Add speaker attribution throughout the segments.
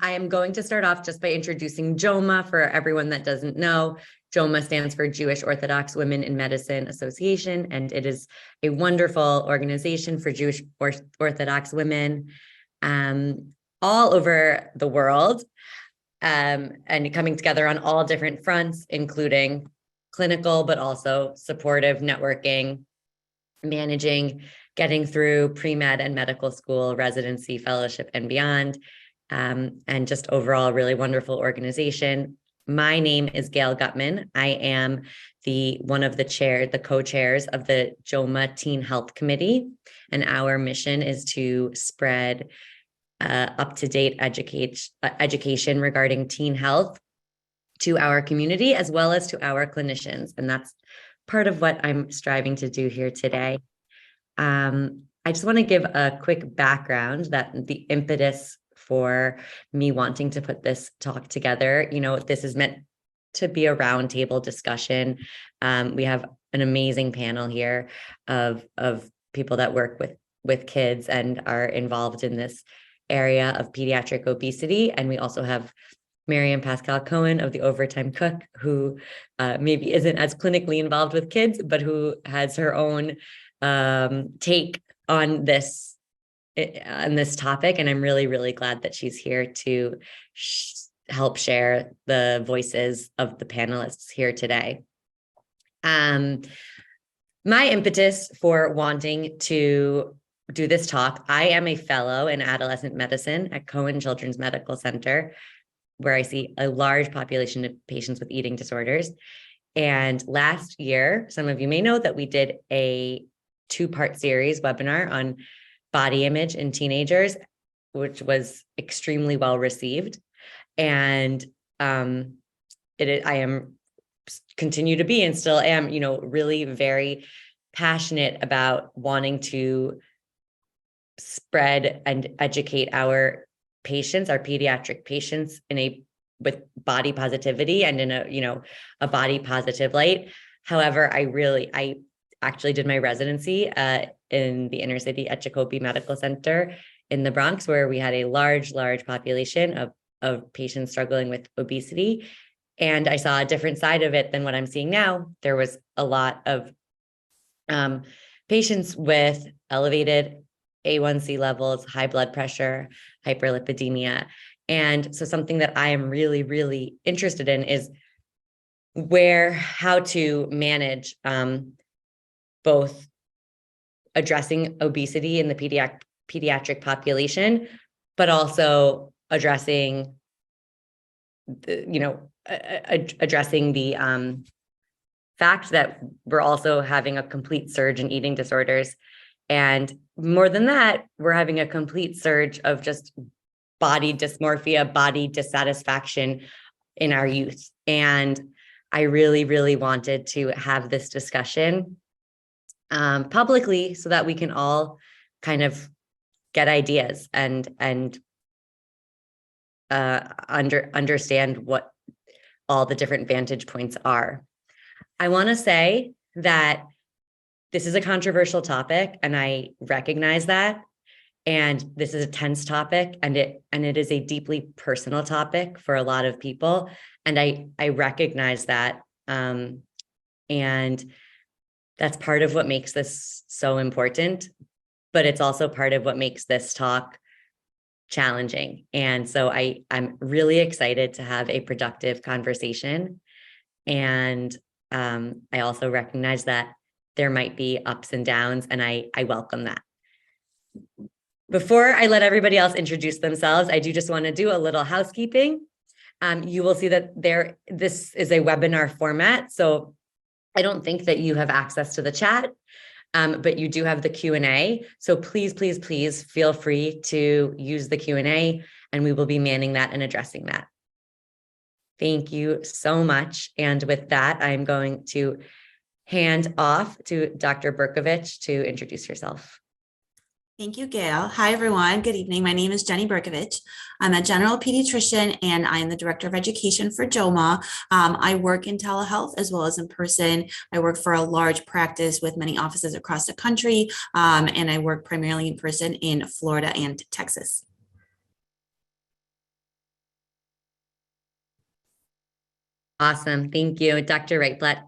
Speaker 1: I am going to start off just by introducing JOMA for everyone that doesn't know. JOMA stands for Jewish Orthodox Women in Medicine Association, and it is a wonderful organization for Jewish Orthodox women all over the world, and coming together on all different fronts, including clinical, but also supportive networking, managing, getting through pre-med and medical school, residency, fellowship, and beyond, and just overall a really wonderful organization. My name is Gail Gutman. I am one of the co-chairs of the JOMA Teen Health Committee, and our mission is to spread up-to-date education regarding teen health to our community as well as to our clinicians, and that's part of what I'm striving to do here today. I just want to give a quick background that the impetus for me wanting to put this talk together, this is meant to be a roundtable discussion. We have an amazing panel here of people that work with kids and are involved in this area of pediatric obesity. And we also have Miriam, Pascal, Cohen of the Overtime Cook, who maybe isn't as clinically involved with kids, but who has her own take on this topic. And I'm really, really glad that she's here to help share the voices of the panelists here today. My impetus for wanting to do this talk, I am a fellow in adolescent medicine at Cohen Children's Medical Center, where I see a large population of patients with eating disorders. And last year, some of you may know that we did a 2-part series webinar on body image in teenagers, which was extremely well received. And I am continue to be and still am, really very passionate about wanting to spread and educate our patients, our pediatric patients, with body positivity and in a body positive light. However, I actually did my residency in the inner city at Jacobi Medical Center in the Bronx, where we had a large population of patients struggling with obesity. And I saw a different side of it than what I'm seeing now. There was a lot of patients with elevated A1C levels, high blood pressure, hyperlipidemia. And so something that I am really, really interested in is how to manage both addressing obesity in the pediatric population, but also addressing the fact that we're also having a complete surge in eating disorders. And more than that, we're having a complete surge of just body dysmorphia, body dissatisfaction in our youth. And I really, really wanted to have this discussion publicly so that we can all kind of get ideas and understand what all the different vantage points are. I want to say that this is a controversial topic, and I recognize that. And this is a tense topic, and it is a deeply personal topic for a lot of people. And I recognize that. And that's part of what makes this so important, but it's also part of what makes this talk challenging. And so I'm really excited to have a productive conversation. And I also recognize that there might be ups and downs, and I welcome that. Before I let everybody else introduce themselves, I do just want to do a little housekeeping. You will see that this is a webinar format, so I don't think that you have access to the chat, but you do have the Q&A. So please, please, please feel free to use the Q&A, and we will be manning that and addressing that. Thank you so much. And with that, I'm going to hand off to Dr. Berkovich to introduce herself.
Speaker 2: Thank you, Gail. Hi, everyone. Good evening. My name is Jennie Berkovich. I'm a general pediatrician, and I'm the director of education for JOMA. I work in telehealth as well as in person. I work for a large practice with many offices across the country, and I work primarily in person in Florida and Texas.
Speaker 1: Awesome. Thank you. Dr. Reitblat,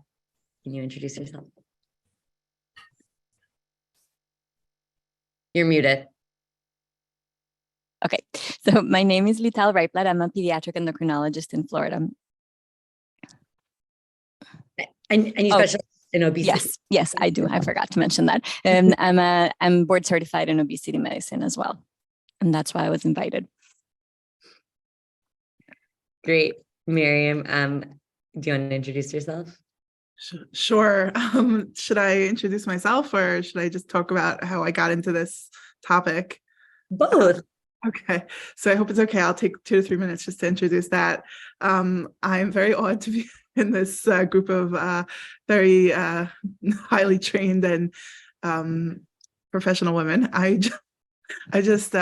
Speaker 1: can you introduce yourself? You're muted.
Speaker 3: Okay, so my name is Lital Reitblat. I'm a pediatric endocrinologist in Florida.
Speaker 1: And you specialize in obesity?
Speaker 3: Yes, I do. I forgot to mention that. I'm board certified in obesity medicine as well, and that's why I was invited.
Speaker 1: Great, Miriam. Do you want to introduce yourself?
Speaker 4: Sure. Should I introduce myself, or should I just talk about how I got into this topic?
Speaker 1: Both.
Speaker 4: Okay, so I hope it's okay. I'll take 2 to 3 minutes just to introduce that. I'm very honored to be in this group of very highly trained and professional women. I just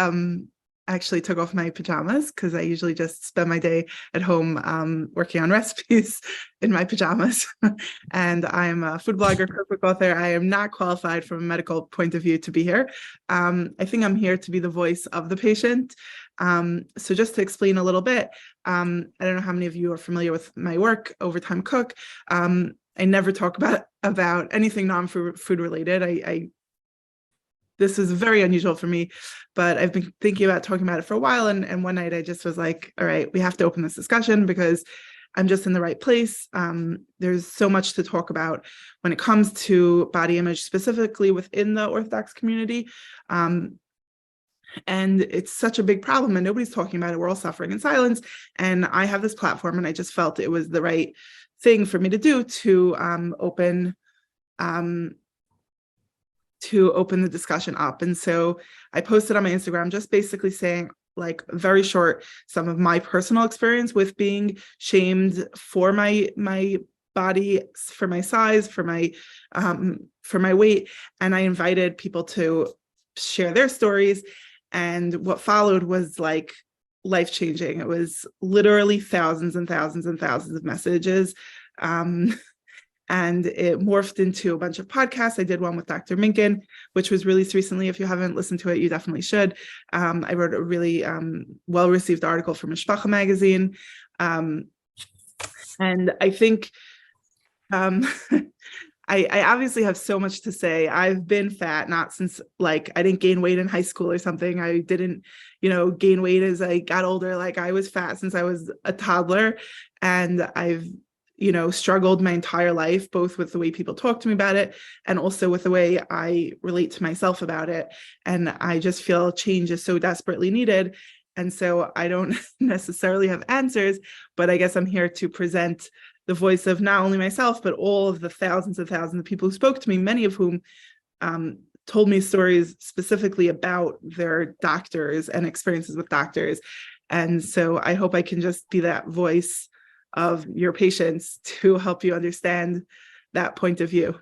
Speaker 4: actually took off my pajamas because I usually just spend my day at home working on recipes in my pajamas. And I'm a food blogger, cookbook author. I am not qualified from a medical point of view to be here. I think I'm here to be the voice of the patient. So just to explain a little bit, I don't know how many of you are familiar with my work, Overtime Cook. I never talk about anything non-food related. This is very unusual for me, but I've been thinking about talking about it for a while. And one night I just was like, all right, we have to open this discussion because I'm just in the right place. There's so much to talk about when it comes to body image, specifically within the Orthodox community. And it's such a big problem and nobody's talking about it. We're all suffering in silence. And I have this platform and I just felt it was the right thing for me to do to open the discussion up. And so I posted on my Instagram just basically saying, like, very short, some of my personal experience with being shamed for my body, for my size, for my weight. And I invited people to share their stories. And what followed was like life-changing. It was literally thousands and thousands and thousands of messages. And it morphed into a bunch of podcasts. I did one with Dr. Minkin, which was released recently. If you haven't listened to it, you definitely should. I wrote a really well-received article for Mishpacha magazine. And I think I obviously have so much to say. I've been fat, not since, like, I didn't gain weight in high school or something. I didn't, gain weight as I got older. Like, I was fat since I was a toddler, and I've struggled my entire life, both with the way people talk to me about it and also with the way I relate to myself about it. And I just feel change is so desperately needed. And so I don't necessarily have answers, but I guess I'm here to present the voice of not only myself, but all of the thousands and thousands of people who spoke to me, many of whom told me stories specifically about their doctors and experiences with doctors. And so I hope I can just be that voice of your patients to help you understand that point of view.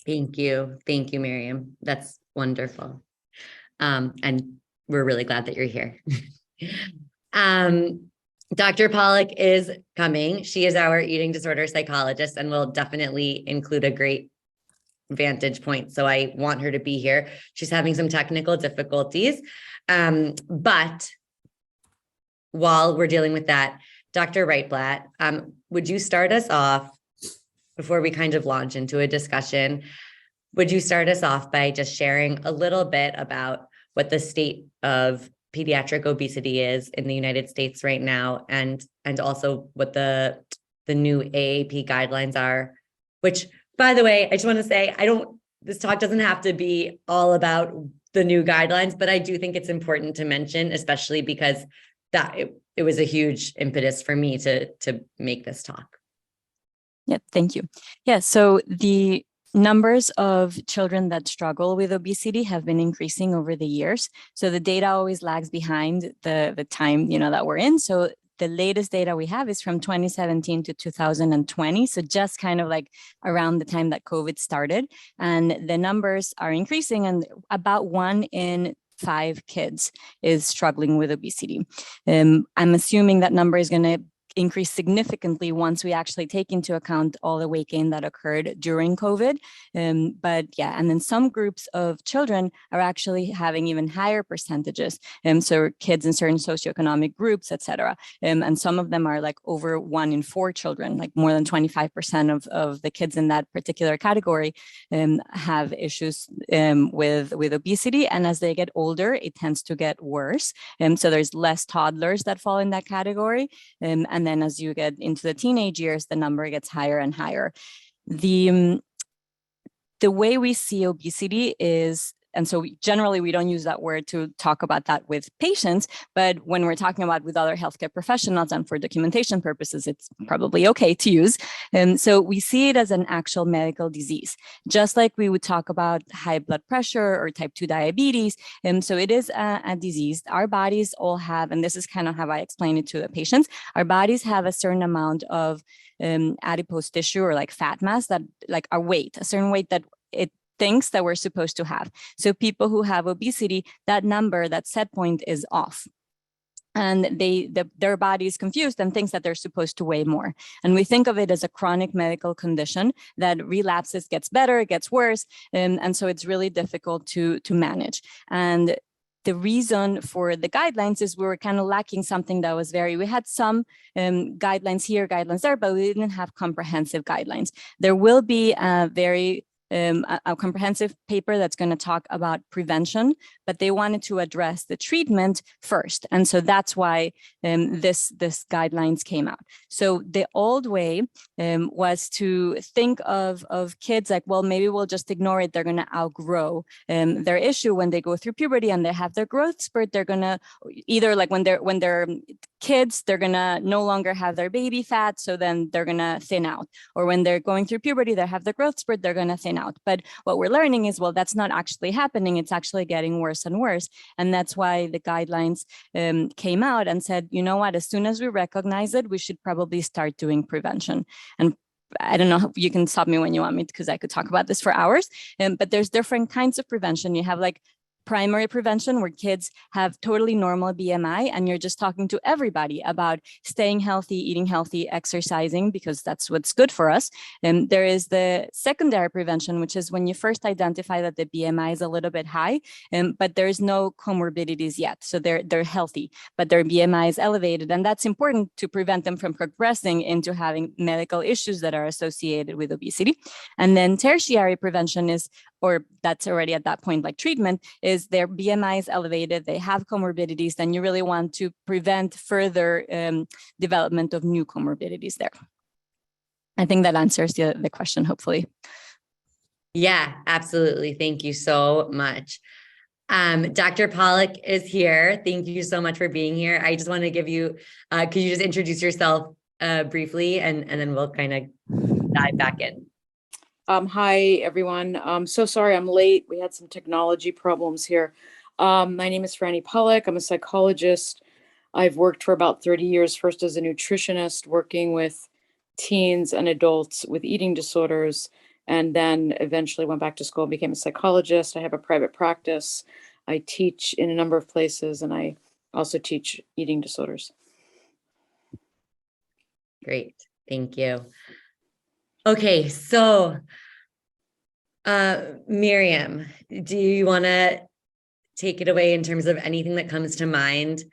Speaker 1: Thank you. Thank you, Miriam. That's wonderful. And we're really glad that you're here. Dr. Pollock is coming. She is our eating disorder psychologist and will definitely include a great vantage point. So I want her to be here. She's having some technical difficulties. But while we're dealing with that, Dr. Reitblat, would you start us off before we kind of launch into a discussion? Would you start us off by just sharing a little bit about what the state of pediatric obesity is in the United States right now, and also what the new AAP guidelines are, which, by the way, I just want to say, this talk doesn't have to be all about the new guidelines, but I do think it's important to mention, especially because it was a huge impetus for me to make this talk.
Speaker 3: Yeah, thank you. Yeah, so the numbers of children that struggle with obesity have been increasing over the years. So the data always lags behind the time, that we're in. So the latest data we have is from 2017 to 2020. So just kind of like around the time that COVID started, and the numbers are increasing, and about 1 in 5 kids is struggling with obesity. I'm assuming that number is going to increase significantly once we actually take into account all the weight gain that occurred during COVID. But yeah, and then some groups of children are actually having even higher percentages. So kids in certain socioeconomic groups, et cetera. And some of them are like over 1 in 4 children, like more than 25% of the kids in that particular category have issues with obesity. And as they get older, it tends to get worse. So there's less toddlers that fall in that category. And then as you get into the teenage years, the number gets higher and higher. The way we see obesity is, and so generally we don't use that word to talk about that with patients, but when we're talking about with other healthcare professionals and for documentation purposes, it's probably okay to use. And so we see it as an actual medical disease, just like we would talk about high blood pressure or type 2 diabetes. And so it is a disease. Our bodies all have, and this is kind of how I explain it to the patients, our bodies have a certain amount of adipose tissue or like fat mass that like our weight, a certain weight that it thinks that we're supposed to have. So people who have obesity, that number, that set point is off. And their body is confused and thinks that they're supposed to weigh more. And we think of it as a chronic medical condition that relapses, gets better, it gets worse. And so it's really difficult to manage. And the reason for the guidelines is we were kind of lacking something that was we had some guidelines here, guidelines there, but we didn't have comprehensive guidelines. There will be a comprehensive paper that's going to talk about prevention, but they wanted to address the treatment first. And so that's why this guidelines came out. So the old way was to think of kids like, well, maybe we'll just ignore it. They're going to outgrow their issue when they go through puberty and they have their growth spurt. They're going to either like when they're kids, they're going to no longer have their baby fat. So then they're going to thin out. Or when they're going through puberty, they have their growth spurt, they're going to thin out. But what we're learning is, well, that's not actually happening. It's actually getting worse and worse. And that's why the guidelines came out and said, you know what, as soon as we recognize it, we should probably start doing prevention. And I don't know, you can stop me when you want me because I could talk about this for hours. But there's different kinds of prevention. You have like primary prevention where kids have totally normal BMI and you're just talking to everybody about staying healthy, eating healthy, exercising, because that's what's good for us. And there is the secondary prevention, which is when you first identify that the BMI is a little bit high, but there's no comorbidities yet. So they're healthy, but their BMI is elevated. And that's important to prevent them from progressing into having medical issues that are associated with obesity. And then tertiary prevention is, or that's already at that point, like treatment, is their BMI is elevated, they have comorbidities, then you really want to prevent further development of new comorbidities there. I think that answers the question, hopefully.
Speaker 1: Yeah, absolutely. Thank you so much. Dr. Pollock is here. Thank you so much for being here. I just want to give you, could you just introduce yourself briefly and then we'll kind of dive back in.
Speaker 5: Hi, everyone. I'm so sorry I'm late. We had some technology problems here. My name is Frani Pollock. I'm a psychologist. I've worked for about 30 years, first as a nutritionist, working with teens and adults with eating disorders, and then eventually went back to school and became a psychologist. I have a private practice. I teach in a number of places, and I also teach eating disorders.
Speaker 1: Great. Thank you. Okay, so Miriam, do you want to take it away in terms of anything that comes to mind?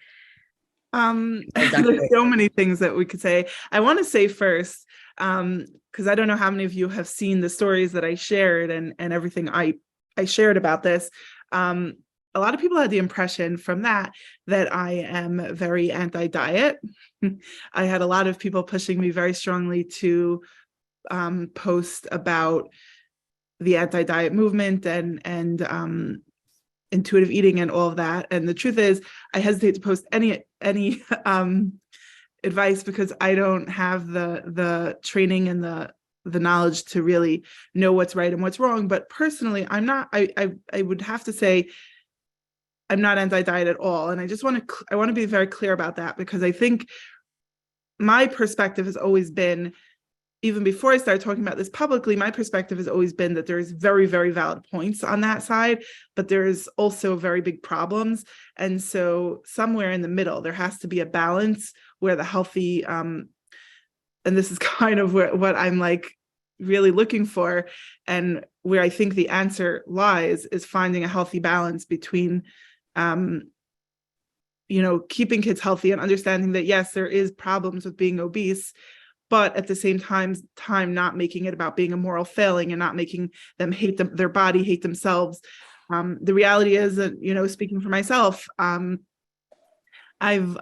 Speaker 4: There's so many things that we could say. I want to say first, because I don't know how many of you have seen the stories that I shared and everything I shared about this. A lot of people had the impression from that I am very anti-diet. I had a lot of people pushing me very strongly to post about the anti-diet movement and intuitive eating and all of that. And the truth is, I hesitate to post any advice because I don't have the training and the knowledge to really know what's right and what's wrong. But personally, I'm not. I would have to say I'm not anti-diet at all. And I want to be very clear about that, because I think my perspective has always been, even before I started talking about this publicly, my perspective has always been that there's very, very valid points on that side, but there's also very big problems. And so somewhere in the middle, there has to be a balance where the healthy, and this is kind of what I'm like really looking for, and where I think the answer lies, is finding a healthy balance between, keeping kids healthy and understanding that, yes, there is problems with being obese, but at the same time not making it about being a moral failing and not making them hate their body, hate themselves. The reality is that, speaking for myself, I've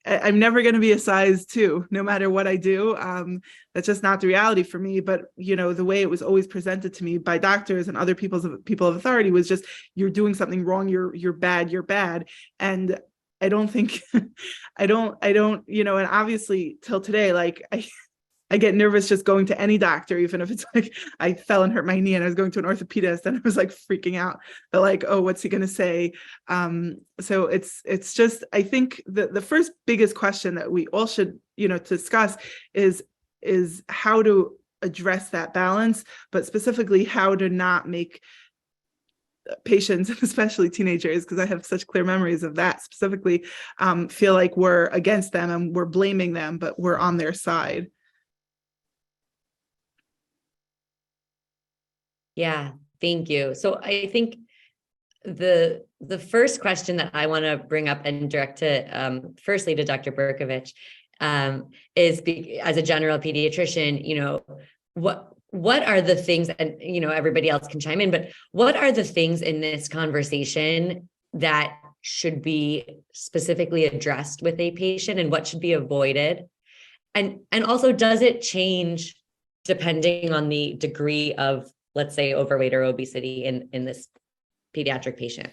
Speaker 4: I'm never going to be a size 2, no matter what I do. That's just not the reality for me. But, the way it was always presented to me by doctors and other people of authority was just, you're doing something wrong. You're bad. And I don't think, I don't, and obviously till today, like I get nervous just going to any doctor, even if it's like I fell and hurt my knee and I was going to an orthopedist and I was like freaking out. But like, oh, what's he going to say? So it's just, I think the first biggest question that we all should, discuss is how to address that balance, but specifically how to not make patients, especially teenagers, because I have such clear memories of that specifically, feel like we're against them and we're blaming them, but we're on their side.
Speaker 1: Yeah, thank you. So I think the first question that I want to bring up and direct to, firstly to Dr. Berkovich, is as a general pediatrician, what are the things, and everybody else can chime in, but what are the things in this conversation that should be specifically addressed with a patient, and what should be avoided? And also, does it change depending on the degree of, let's say, overweight or obesity in this pediatric patient?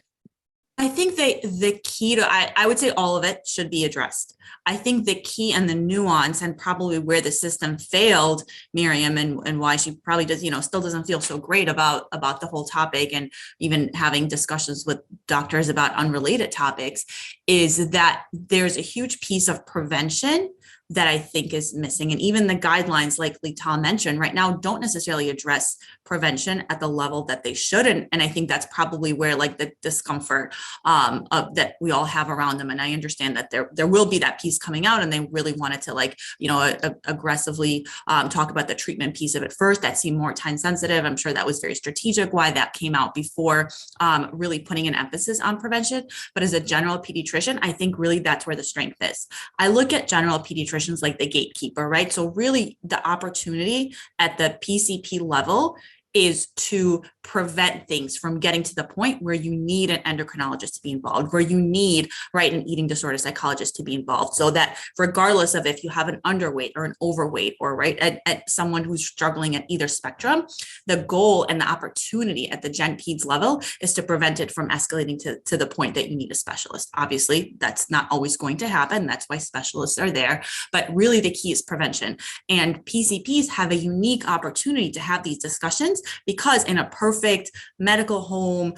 Speaker 2: I think the key to, I would say all of it should be addressed. I think the key and the nuance, and probably where the system failed Miriam, and why she probably does, still doesn't feel so great about the whole topic, and even having discussions with doctors about unrelated topics, is that there's a huge piece of prevention that I think is missing. And even the guidelines, like Lital mentioned, right now don't necessarily address prevention at the level that they should. And I think that's probably where like the discomfort of that we all have around them. And I understand that there will be that piece coming out, and they really wanted to aggressively talk about the treatment piece of it first. That seemed more time sensitive. I'm sure that was very strategic why that came out before really putting an emphasis on prevention. But as a general pediatrician, I think really that's where the strength is. I look at general pediatricians like the gatekeeper, right? So really the opportunity at the PCP level is to prevent things from getting to the point where you need an endocrinologist to be involved, where you need, right, an eating disorder psychologist to be involved, so that regardless of if you have an underweight or an overweight, or right at someone who's struggling at either spectrum, the goal and the opportunity at the Gen Peds level is to prevent it from escalating to the point that you need a specialist. Obviously, that's not always going to happen. That's why specialists are there. But really the key is prevention. And PCPs have a unique opportunity to have these discussions, because in a perfect medical home,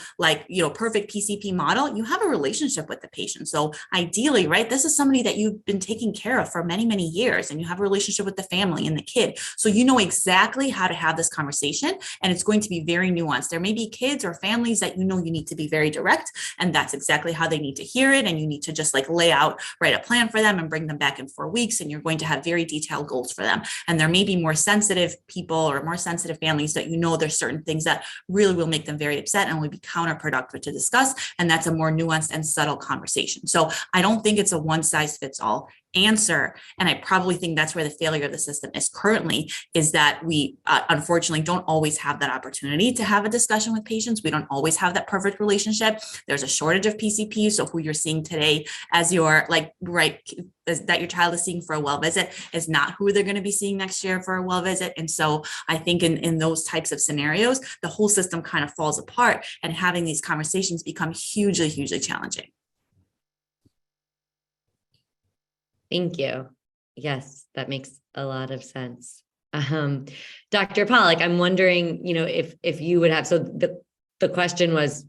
Speaker 2: perfect PCP model, you have a relationship with the patient. So ideally, right, this is somebody that you've been taking care of for many, many years, and you have a relationship with the family and the kid. So you know exactly how to have this conversation, and it's going to be very nuanced. There may be kids or families that you need to be very direct, and that's exactly how they need to hear it. And you need to just lay out, write a plan for them and bring them back in 4 weeks. And you're going to have very detailed goals for them. And there may be more sensitive people or more sensitive families that there's certain things that really will make them very upset and will be counterproductive to discuss. And that's a more nuanced and subtle conversation. So I don't think it's a one size fits all answer. And I probably think that's where the failure of the system is currently, is that we unfortunately don't always have that opportunity to have a discussion with patients. We don't always have that perfect relationship. There's a shortage of PCPs. So who you're seeing today as your that your child is seeing for a well visit is not who they're going to be seeing next year for a well visit. And so I think in those types of scenarios, the whole system kind of falls apart, and having these conversations become hugely, hugely challenging.
Speaker 1: Thank you. Yes, that makes a lot of sense. Dr. Pollock, I'm wondering, if you would have, so the question was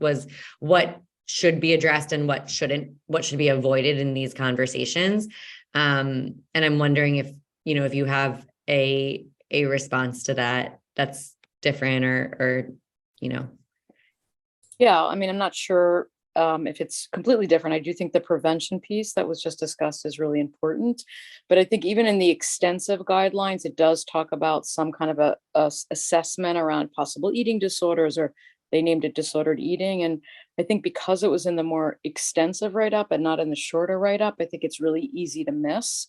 Speaker 1: what should be addressed and what shouldn't, what should be avoided in these conversations. And I'm wondering if you have a response to that that's different or.
Speaker 5: Yeah, I mean, I'm not sure if it's completely different, I do think the prevention piece that was just discussed is really important. But I think even in the extensive guidelines, it does talk about some kind of a assessment around possible eating disorders, or they named it disordered eating. And I think because it was in the more extensive write-up and not in the shorter write-up, I think it's really easy to miss.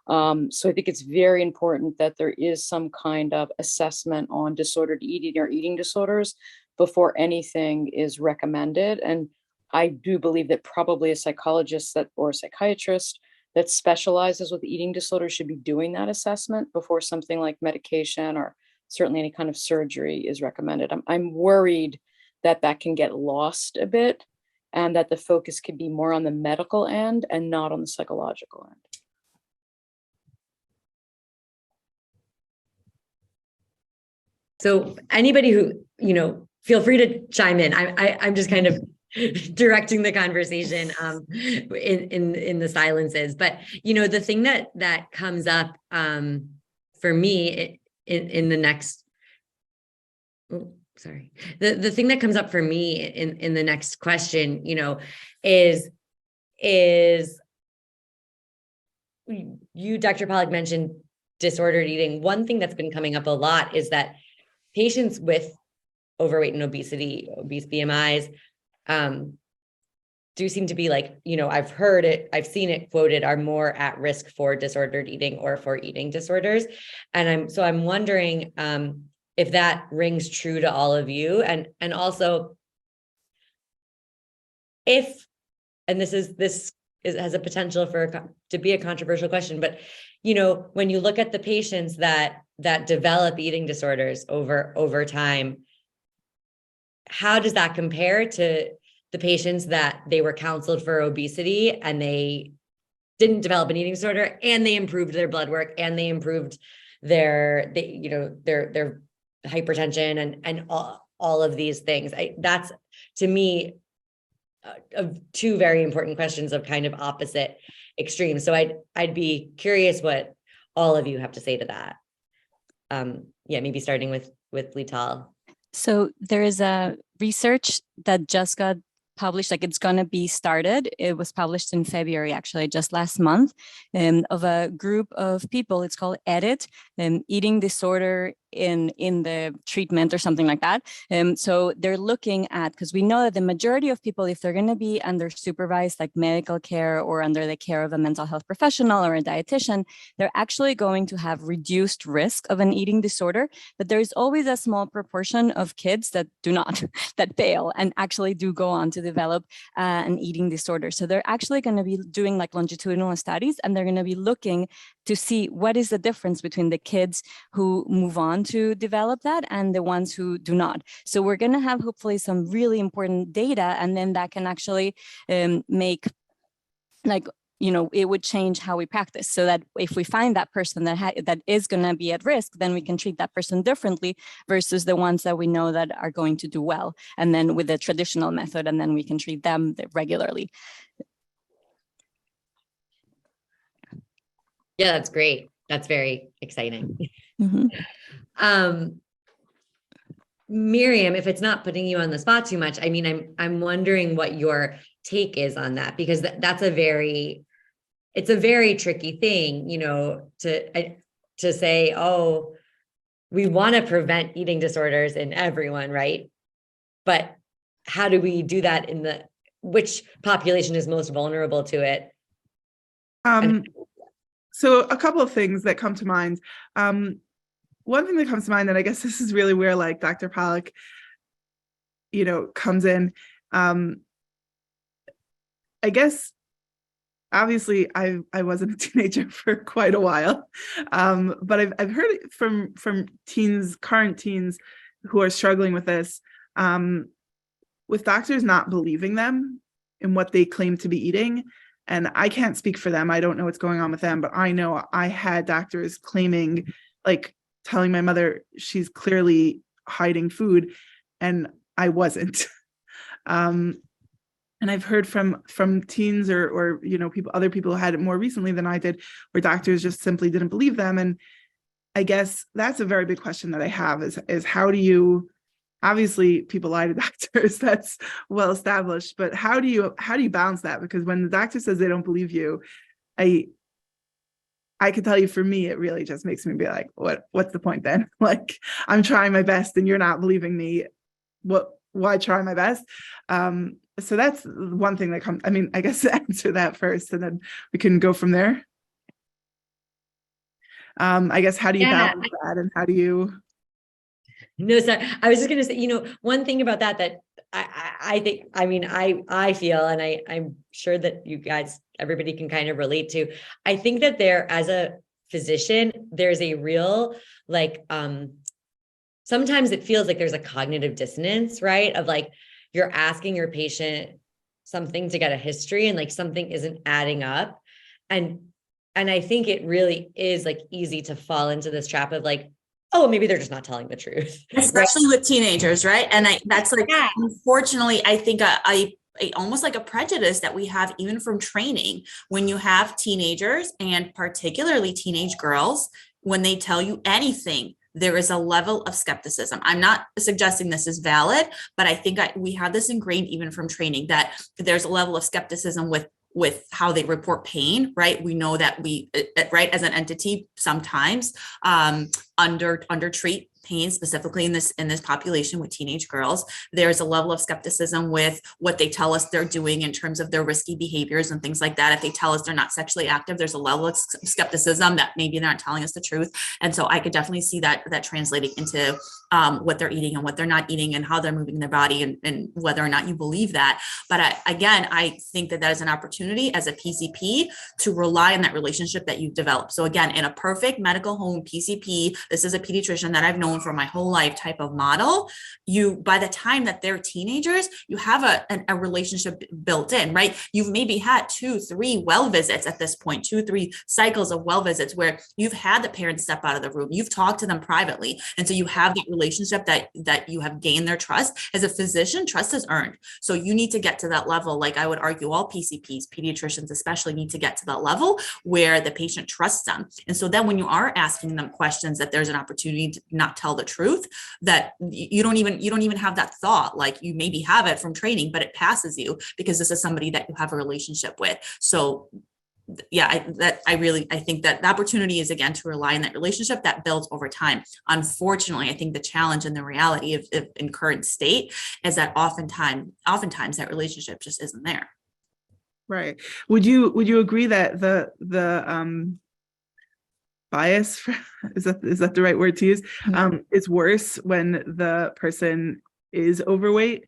Speaker 5: So I think it's very important that there is some kind of assessment on disordered eating or eating disorders before anything is recommended. And I do believe that probably a psychologist or a psychiatrist that specializes with eating disorders should be doing that assessment before something like medication or certainly any kind of surgery is recommended. I'm worried that that can get lost a bit and that the focus could be more on the medical end and not on the psychological end.
Speaker 1: So anybody who, feel free to chime in. I'm just kind of directing the conversation in the silences. But, the thing that comes up for me in the next, the thing that comes up for me in the next question, is you, Dr. Pollock, mentioned disordered eating. One thing that's been coming up a lot is that patients with overweight and obesity, obese BMIs, do seem to be like, I've heard it, I've seen it quoted, are more at risk for disordered eating or for eating disorders. And I'm wondering if that rings true to all of you, and also if, and this has a potential to be a controversial question, but when you look at the patients that develop eating disorders over time, how does that compare to the patients that they were counseled for obesity and they didn't develop an eating disorder and they improved their blood work and they improved their hypertension and all of these things? That's, to me, of two very important questions of kind of opposite extremes. So I'd be curious what all of you have to say to that. Maybe starting with Lital.
Speaker 3: So there is a research that just got published, like it's going to be started. It was published in February, actually, just last month, of a group of people. It's called EDIT, eating disorder in the treatment or something like that. So they're looking at, because we know that the majority of people, if they're going to be under supervised like medical care or under the care of a mental health professional or a dietitian, they're actually going to have reduced risk of an eating disorder. But there's always a small proportion of kids that do not, that fail and actually do go on to develop an eating disorder. So they're actually going to be doing like longitudinal studies, and they're going to be looking to see what is the difference between the kids who move on to develop that and the ones who do not. So we're going to have hopefully some really important data, and then that can actually make, like, it would change how we practice, so that if we find that person that is going to be at risk, then we can treat that person differently versus the ones that we know that are going to do well, and then with the traditional method, and then we can treat them regularly.
Speaker 1: Yeah, that's great. That's very exciting.
Speaker 3: Mm-hmm.
Speaker 1: Miriam, if it's not putting you on the spot too much, I mean, I'm wondering what your take is on that, because it's a very tricky thing, to say, oh, we want to prevent eating disorders in everyone, right? But how do we do that which population is most vulnerable to it?
Speaker 4: So a couple of things that come to mind. One thing that comes to mind, and I guess this is really where like Dr. Pollock, comes in. I guess, obviously, I wasn't a teenager for quite a while, but I've heard it from current teens who are struggling with this, with doctors not believing them in what they claim to be eating. And I can't speak for them. I don't know what's going on with them, but I know I had doctors claiming, like telling my mother she's clearly hiding food, and I wasn't. And I've heard from teens or other people who had it more recently than I did, where doctors just simply didn't believe them. And I guess that's a very big question that I have is how do you obviously people lie to doctors, that's well established, but how do you balance that? Because when the doctor says they don't believe you, I could tell you, for me, it really just makes me be like, what's the point then? Like, I'm trying my best and you're not believing me. Why try my best? So that's one thing that comes, I mean, I guess answer that first and then we can go from there. I guess, how do you balance that, and how do you?
Speaker 1: No, sorry. I was just going to say, one thing about that I think, I mean, I feel, and I'm sure that you guys, everybody can kind of relate to, I think that there, as a physician, there's a real, like, sometimes it feels like there's a cognitive dissonance, right? Of like, you're asking your patient something to get a history and like something isn't adding up. And I think it really is like easy to fall into this trap of like, oh, maybe they're just not telling the truth.
Speaker 2: Especially with teenagers, right? And that's like, unfortunately, I think I almost like a prejudice that we have even from training. When you have teenagers, and particularly teenage girls, when they tell you anything, there is a level of skepticism. I'm not suggesting this is valid, but I think we have this ingrained even from training, that there's a level of skepticism with how they report pain, right? We know that we, right, as an entity, sometimes undertreat pain, specifically in this population with teenage girls. There's a level of skepticism with what they tell us they're doing in terms of their risky behaviors and things like that. If they tell us they're not sexually active, there's a level of skepticism that maybe they're not telling us the truth. And so I could definitely see that translating into what they're eating and what they're not eating and how they're moving their body, and whether or not you believe that. But I think that is an opportunity as a PCP to rely on that relationship that you've developed. So again, in a perfect medical home PCP, this is a pediatrician that I've known for my whole life type of model. By the time that they're teenagers, you have a relationship built in, right? You've maybe had 2-3 well visits at this point, 2-3 cycles of well visits where you've had the parents step out of the room, you've talked to them privately. And so you have that relationship that you have gained their trust. As a physician, trust is earned. So you need to get to that level. Like, I would argue all PCPs, pediatricians especially, need to get to that level where the patient trusts them. And so then when you are asking them questions, that there's an opportunity to not tell the truth, that you don't even have that thought. Like, you maybe have it from training, but it passes you because this is somebody that you have a relationship with. So yeah, I think that the opportunity is, again, to rely on that relationship that builds over time. Unfortunately, I think the challenge and the reality of in current state is that oftentimes that relationship just isn't there.
Speaker 4: Right. Would you agree that the bias, is that the right word to use, is worse when the person is overweight?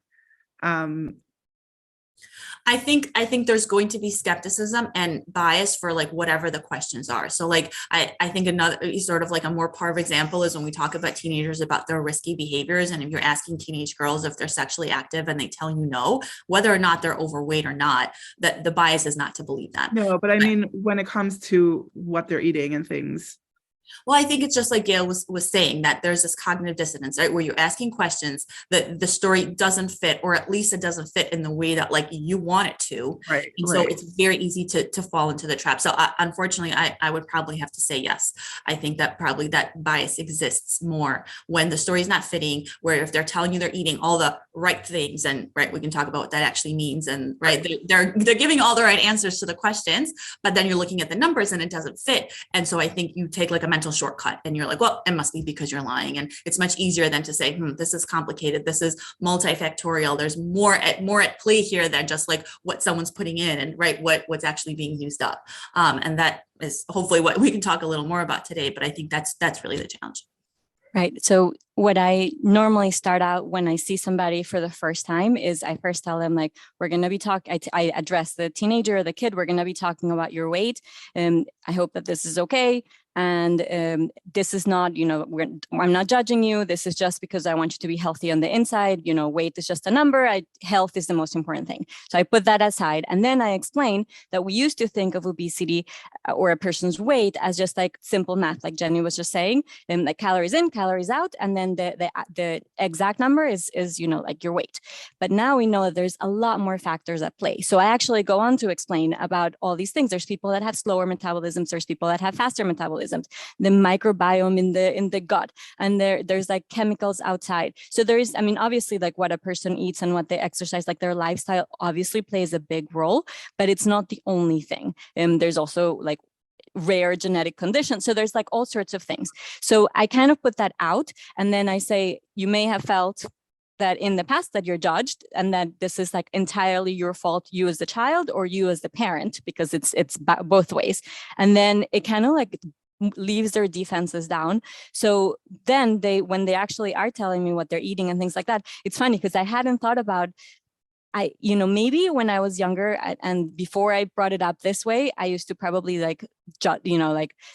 Speaker 2: I think there's going to be skepticism and bias for like whatever the questions are. So like, I think another sort of like a more par example is when we talk about teenagers about their risky behaviors. And if you're asking teenage girls if they're sexually active and they tell you no, whether or not they're overweight or not, that the bias is not to believe that.
Speaker 4: No, but I mean, when it comes to what they're eating and things.
Speaker 2: Well, I think it's just like Gail was saying, that there's this cognitive dissonance, right? Where you're asking questions that the story doesn't fit, or at least it doesn't fit in the way that like you want it to.
Speaker 4: Right.
Speaker 2: And so it's very easy to fall into the trap. So unfortunately, I would probably have to say yes. I think that probably that bias exists more when the story is not fitting, where if they're telling you they're eating all the right things, and right, we can talk about what that actually means. And right, they're giving all the right answers to the questions, but then you're looking at the numbers and it doesn't fit. And so I think you take like a mental shortcut and you're like, well, it must be because you're lying. And it's much easier than to say, this is complicated. This is multifactorial. There's more at play here than just like what someone's putting in and right, what's actually being used up. And that is hopefully what we can talk a little more about today. But I think that's really the challenge.
Speaker 3: Right. So what I normally start out when I see somebody for the first time is I first tell them, like, we're going to be talking, I address the teenager or the kid, we're going to be talking about your weight. And I hope that this is okay. And this is not, I'm not judging you. This is just because I want you to be healthy on the inside. Weight is just a number. Health is the most important thing. So I put that aside. And then I explain that we used to think of obesity or a person's weight as just like simple math, like Jennie was just saying, and like calories in, calories out. And then the exact number is like your weight. But now we know that there's a lot more factors at play. So I actually go on to explain about all these things. There's people that have slower metabolisms. There's people that have faster metabolisms. metabolisms, the microbiome in the gut, and there's like chemicals outside. So there is, I mean, obviously like what a person eats and what they exercise, like their lifestyle obviously plays a big role, but it's not the only thing. There's also like rare genetic conditions. So there's like all sorts of things. So I kind of put that out, and then I say, you may have felt that in the past that you're judged, and that this is like entirely your fault, you as the child or you as the parent, because it's both ways. And then it kind of like leaves their defenses down. So then when they actually are telling me what they're eating and things like that, it's funny because I hadn't thought about, maybe when I was younger and before I brought it up this way, I used to probably like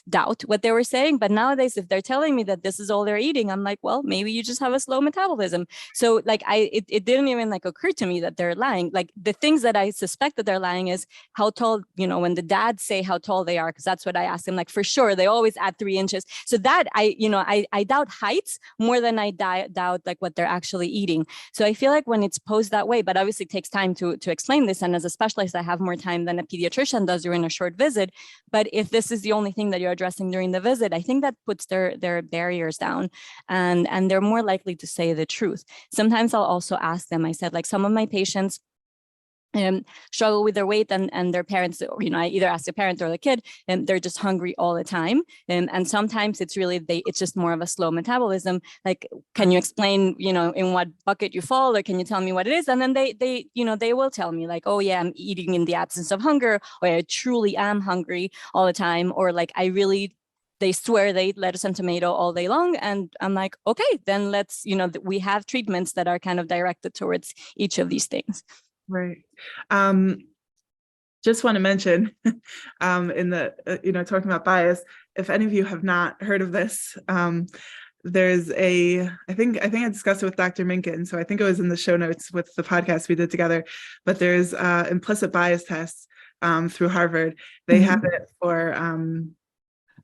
Speaker 3: doubt what they were saying. But nowadays, if they're telling me that this is all they're eating, I'm like, well, maybe you just have a slow metabolism. So like it didn't even like occur to me that they're lying. Like the things that I suspect that they're lying is how tall, when the dads say how tall they are, because that's what I ask them, like for sure, they always add 3 inches. So that I doubt heights more than I doubt like what they're actually eating. So I feel like when it's posed that way, but obviously it takes time to explain this. And as a specialist, I have more time than a pediatrician does during a short visit. But if this is the only thing that you're addressing during the visit, I think that puts their barriers down, and they're more likely to say the truth. Sometimes I'll also ask them, I said, like some of my patients struggle with their weight, and their parents, I either ask the parent or the kid, and they're just hungry all the time. And sometimes it's really, it's just more of a slow metabolism. Like, can you explain, in what bucket you fall, or can you tell me what it is? And then they will tell me like, oh yeah, I'm eating in the absence of hunger, or I truly am hungry all the time. Or like, they swear they eat lettuce and tomato all day long. And I'm like, okay, then let's, we have treatments that are kind of directed towards each of these things.
Speaker 4: Right. Just want to mention in the, talking about bias, if any of you have not heard of this, there's I think I discussed it with Dr. Minkin. So I think it was in the show notes with the podcast we did together, but there's implicit bias tests through Harvard. They have it for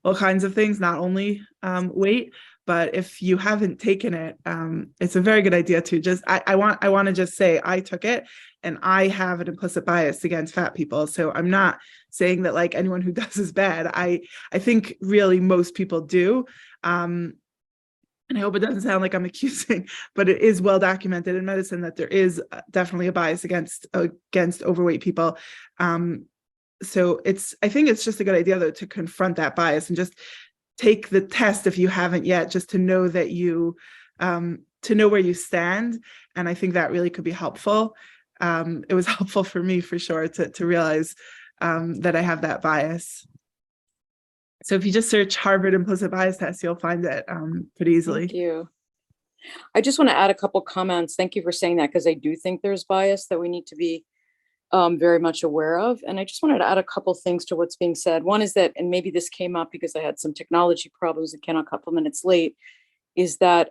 Speaker 4: all kinds of things, not only weight, but if you haven't taken it, it's a very good idea to just, I want to just say I took it, and I have an implicit bias against fat people. So I'm not saying that like anyone who does is bad. I think really most people do. And I hope it doesn't sound like I'm accusing, but it is well documented in medicine that there is definitely a bias against overweight people. So I think it's just a good idea though to confront that bias and just take the test if you haven't yet, just to know that to know where you stand. And I think that really could be helpful. It was helpful for me for sure to realize that I have that bias. So if you just search Harvard implicit bias test, you'll find it pretty easily.
Speaker 5: Thank you. I just want to add a couple comments. Thank you for saying that, because I do think there's bias that we need to be very much aware of. And I just wanted to add a couple things to what's being said. One is that, and maybe this came up because I had some technology problems and came a couple minutes late, is that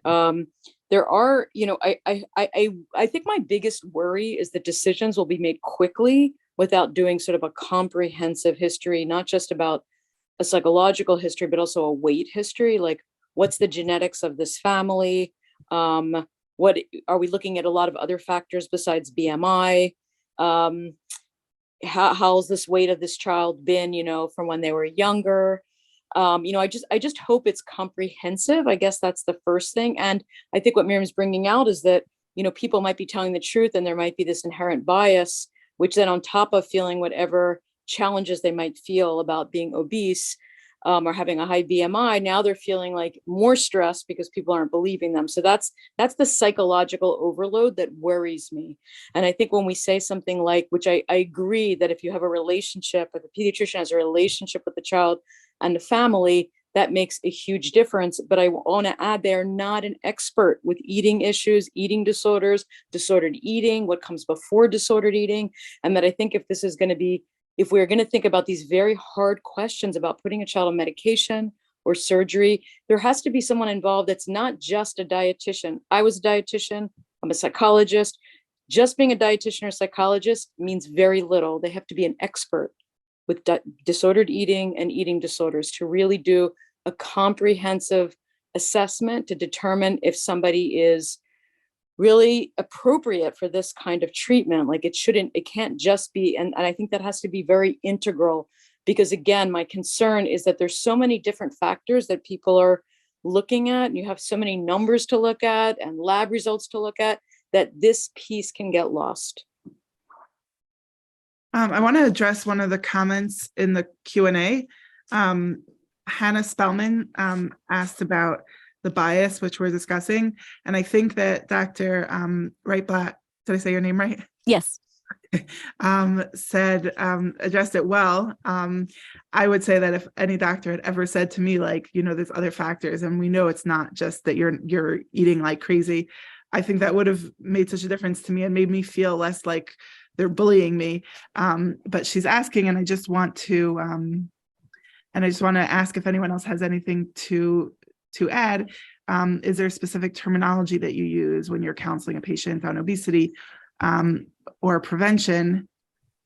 Speaker 5: there are, I think my biggest worry is that decisions will be made quickly without doing sort of a comprehensive history, not just about a psychological history, but also a weight history. Like, what's the genetics of this family? What are we looking at? A lot of other factors besides BMI? How's this weight of this child been, from when they were younger? I just hope it's comprehensive. I guess that's the first thing. And I think what Miriam's bringing out is that, people might be telling the truth, and there might be this inherent bias, which then on top of feeling whatever challenges they might feel about being obese, or having a high BMI, now they're feeling like more stress because people aren't believing them. So that's the psychological overload that worries me. And I think when we say something like, which I agree that if you have a relationship, if a pediatrician has a relationship with the child and the family, that makes a huge difference. But I want to add, they're not an expert with eating issues, eating disorders, disordered eating, what comes before disordered eating. And that I think if we're going to think about these very hard questions about putting a child on medication or surgery, there has to be someone involved that's not just a dietitian. I was a dietitian, I'm a psychologist. Just being a dietitian or psychologist means very little. They have to be an expert with disordered eating and eating disorders to really do a comprehensive assessment to determine if somebody is really appropriate for this kind of treatment. Like, it can't just be, and I think that has to be very integral, Because again, my concern is that there's so many different factors that people are looking at, and you have so many numbers to look at and lab results to look at, that this piece can get lost.
Speaker 4: I want to address one of the comments in the Q&A. Hannah Spellman asked about the bias, which we're discussing. And I think that Dr. Reitblat, did I say your name right?
Speaker 3: Yes.
Speaker 4: Addressed it well. I would say that if any doctor had ever said to me, like, there's other factors, and we know it's not just that you're eating like crazy, I think that would have made such a difference to me and made me feel less like they're bullying me. But she's asking, and I just want to ask if anyone else has anything to add. Is there specific terminology that you use when you're counseling a patient on obesity or prevention,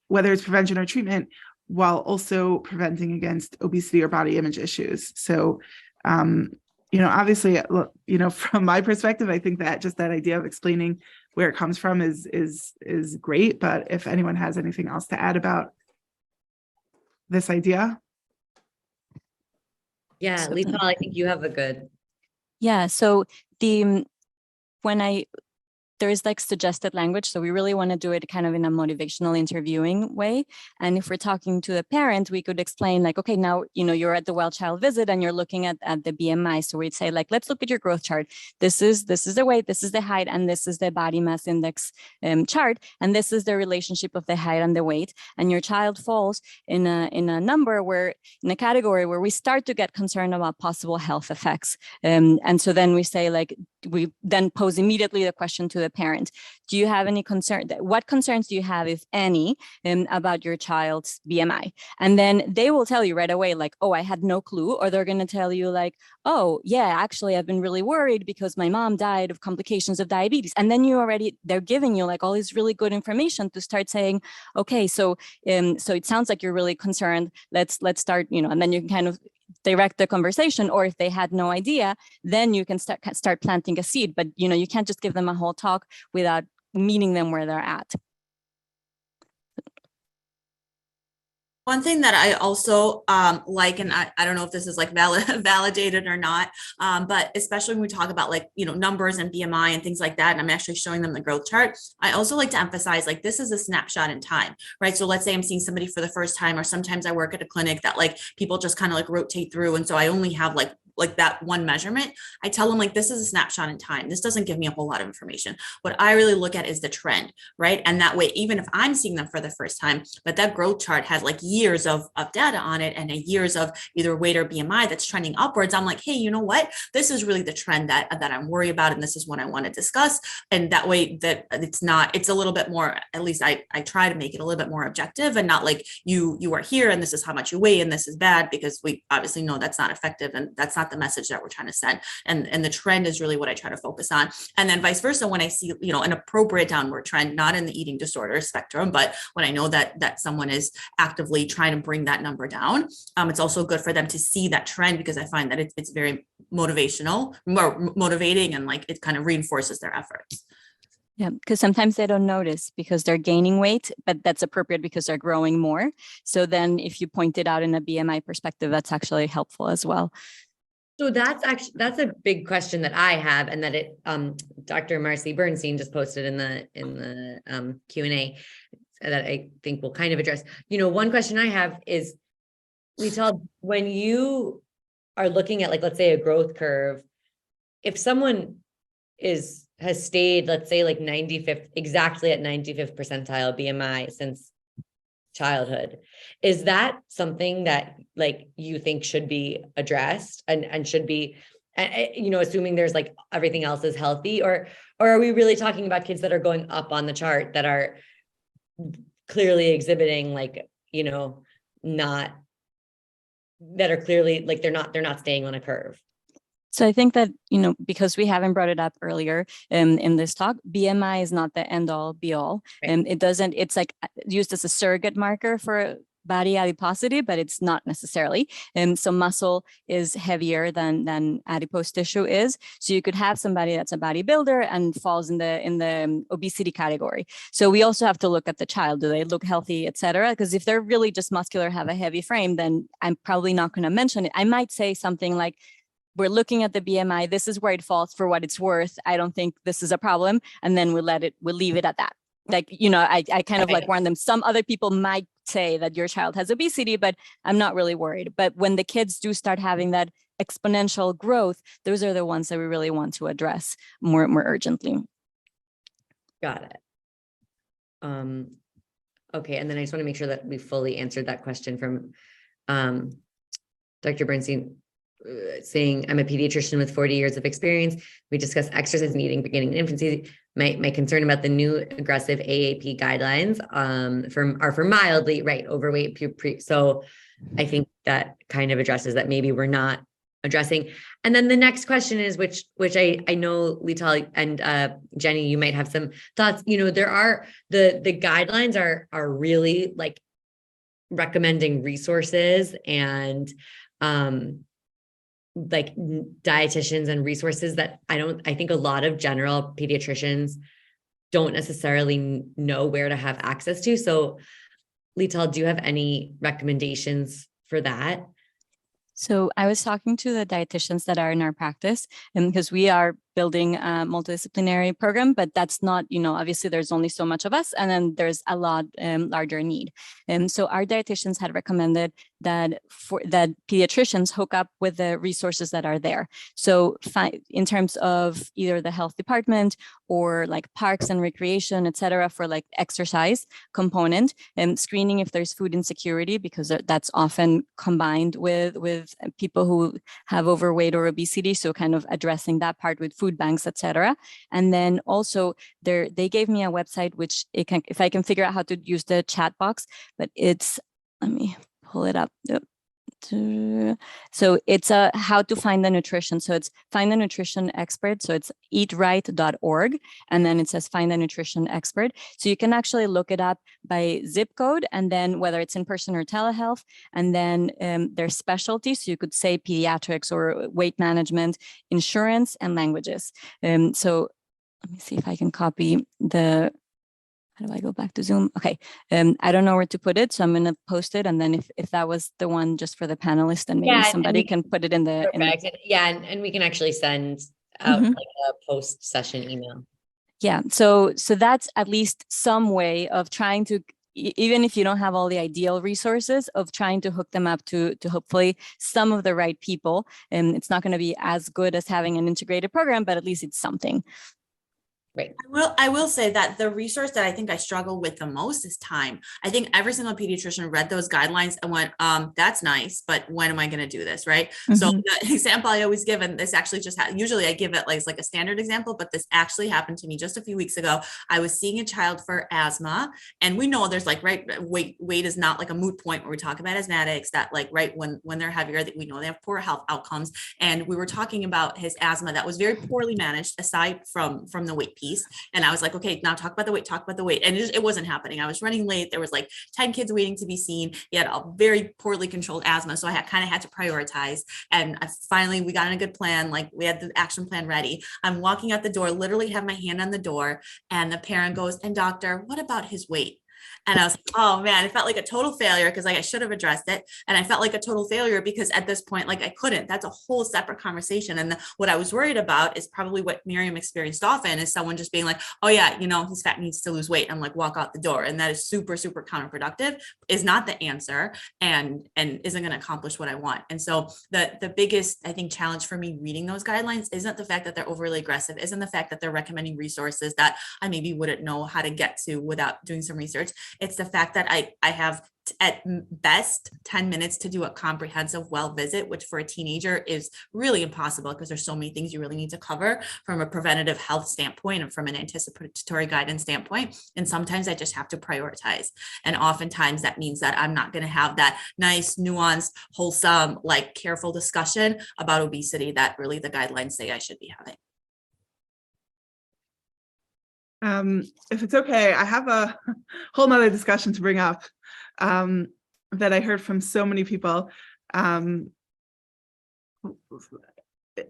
Speaker 4: whether it's prevention or treatment, while also preventing against obesity or body image issues? So, obviously, from my perspective, I think that just that idea of explaining where it comes from is great. But if anyone has anything else to add about this idea.
Speaker 1: Yeah, Lital, I think you have a good.
Speaker 3: Yeah, so there is like suggested language. So we really want to do it kind of in a motivational interviewing way. And if we're talking to the parent, we could explain like, okay, now, you're at the well child visit and you're looking at the BMI. So we'd say like, let's look at your growth chart. This is the weight, this is the height, and this is the body mass index chart. And this is the relationship of the height and the weight. And your child falls in a category where we start to get concerned about possible health effects. And so then we say like, we then pose immediately the question to the parent. Do you have any concern? What concerns do you have, if any, about your child's BMI? And then they will tell you right away, like, oh, I had no clue. Or they're going to tell you like, oh, yeah, actually, I've been really worried because my mom died of complications of diabetes. And then they're giving you like all this really good information to start saying, okay, so it sounds like you're really concerned. Let's start, and then you can kind of direct the conversation. Or if they had no idea, then you can start planting a seed. But you can't just give them a whole talk without meeting them where they're at.
Speaker 2: One thing that I also like, and I don't know if this is like validated or not, but especially when we talk about like, numbers and BMI and things like that, and I'm actually showing them the growth chart, I also like to emphasize like this is a snapshot in time, right? So let's say I'm seeing somebody for the first time, or sometimes I work at a clinic that like people just kind of like rotate through. And so I only have like that one measurement. I tell them like, this is a snapshot in time. This doesn't give me a whole lot of information. What I really look at is the trend, right? And that way, even if I'm seeing them for the first time, but that growth chart has like years of data on it and years of either weight or BMI that's trending upwards, I'm like, hey, you know what? This is really the trend that I'm worried about. And this is what I want to discuss. And that way that it's a little bit more, at least I try to make it a little bit more objective and not like you are here and this is how much you weigh and this is bad, because we obviously know that's not effective and that's not the message that we're trying to send. And the trend is really what I try to focus on. And then vice versa, when I see, an appropriate downward trend, not in the eating disorder spectrum, but when I know that someone is actively trying to bring that number down, it's also good for them to see that trend, because I find that it's very motivational, more motivating, and like it kind of reinforces their efforts.
Speaker 3: Yeah, because sometimes they don't notice because they're gaining weight, but that's appropriate because they're growing more. So then if you point it out in a BMI perspective, that's actually helpful as well.
Speaker 1: So that's a big question that I have, and that Dr. Marcy Bernstein just posted in the Q&A that I think we'll kind of address. One question I have is, Lital, when you are looking at, like, let's say a growth curve, if someone has stayed, let's say, like 95th, exactly at 95th percentile BMI since childhood, is that something that like you think should be addressed and should be, assuming there's like everything else is healthy, or are we really talking about kids that are going up on the chart that are clearly exhibiting like, not, that are clearly like they're not staying on a curve?
Speaker 3: So I think that, because we haven't brought it up earlier in this talk, BMI is not the end all be all.
Speaker 1: Right.
Speaker 3: And it's like used as a surrogate marker for body adiposity, but it's not necessarily. And so muscle is heavier than adipose tissue is. So you could have somebody that's a bodybuilder and falls in the obesity category. So we also have to look at the child. Do they look healthy, et cetera? Because if they're really just muscular, have a heavy frame, then I'm probably not going to mention it. I might say something like, we're looking at the BMI. This is where it falls for what it's worth. I don't think this is a problem. And then we'll leave it at that. Like, I kind of like warn them. Some other people might say that your child has obesity, but I'm not really worried. But when the kids do start having that exponential growth, those are the ones that we really want to address more burgently.
Speaker 1: Got it. Okay, and then I just want to make sure that we fully answered that question from Dr. Bernstein, saying, I'm a pediatrician with 40 years of experience. We discuss exercise and eating beginning in infancy. My concern about the new aggressive AAP guidelines are for mildly overweight. So I think that kind of addresses that maybe we're not addressing. And then the next question is, which I know Lital and Jennie, you might have some thoughts. There are the guidelines are really like recommending resources and like dietitians and resources that I think a lot of general pediatricians don't necessarily know where to have access to. So Lital, do you have any recommendations for that?
Speaker 3: So I was talking to the dietitians that are in our practice, and because we are building a multidisciplinary program, but that's not, obviously there's only so much of us, and then there's a lot larger need. And so our dietitians had recommended that pediatricians hook up with the resources that are there. So in terms of either the health department or like parks and recreation, et cetera, for like exercise component and screening if there's food insecurity, because that's often combined with people who have overweight or obesity. So kind of addressing that part with food banks, et cetera. And then also they gave me a website, which if I can figure out how to use the chat box, but let me pull it up. So it's how to find the nutrition. So it's find the nutrition expert. So it's eatright.org. And then it says find the nutrition expert. So you can actually look it up by zip code, and then whether it's in person or telehealth, and then there's specialties. So you could say pediatrics or weight management, insurance, and languages. So let me see if I can copy how do I go back to Zoom? Okay. I don't know where to put it, so I'm going to post it. And then if that was the one just for the panelists, then maybe somebody can put it in the.
Speaker 1: And we can actually send out like a post-session email.
Speaker 3: Yeah. So that's at least some way of trying to, even if you don't have all the ideal resources, of trying to hook them up to hopefully some of the right people. And it's not going to be as good as having an integrated program, but at least it's something.
Speaker 1: Right.
Speaker 2: I will say that the resource that I think I struggle with the most is time. I think every single pediatrician read those guidelines and went, that's nice, but when am I going to do this? Right. Mm-hmm. So the example I always give, and this actually just usually I give it like a standard example, but this actually happened to me just a few weeks ago. I was seeing a child for asthma, and we know there's like, weight is not like a moot point where we talk about asthmatics that like, when they're heavier, that we know they have poor health outcomes. And we were talking about his asthma that was very poorly managed aside from the weight piece. And I was like, okay, now talk about the weight. And it wasn't happening. I was running late. There was like 10 kids waiting to be seen. He had a very poorly controlled asthma. So I kind of had to prioritize. And finally, we got in a good plan. Like we had the action plan ready. I'm walking out the door, literally have my hand on the door. And the parent goes, and doctor, what about his weight? And I was like, oh man, it felt like a total failure because like I should have addressed it. And I felt like a total failure because at this point, like I couldn't. That's a whole separate conversation. And what I was worried about is probably what Miriam experienced often, is someone just being like, oh yeah, his fat needs to lose weight, and like walk out the door. And that is super, super counterproductive, is not the answer, and isn't going to accomplish what I want. And so the biggest, I think, challenge for me reading those guidelines isn't the fact that they're overly aggressive, isn't the fact that they're recommending resources that I maybe wouldn't know how to get to without doing some research. It's the fact that I have at best 10 minutes to do a comprehensive well visit, which for a teenager is really impossible because there's so many things you really need to cover from a preventative health standpoint and from an anticipatory guidance standpoint. And sometimes I just have to prioritize. And oftentimes that means that I'm not going to have that nice, nuanced, wholesome, like careful discussion about obesity that really the guidelines say I should be having.
Speaker 4: If it's okay, I have a whole nother discussion to bring up. that I heard from so many people.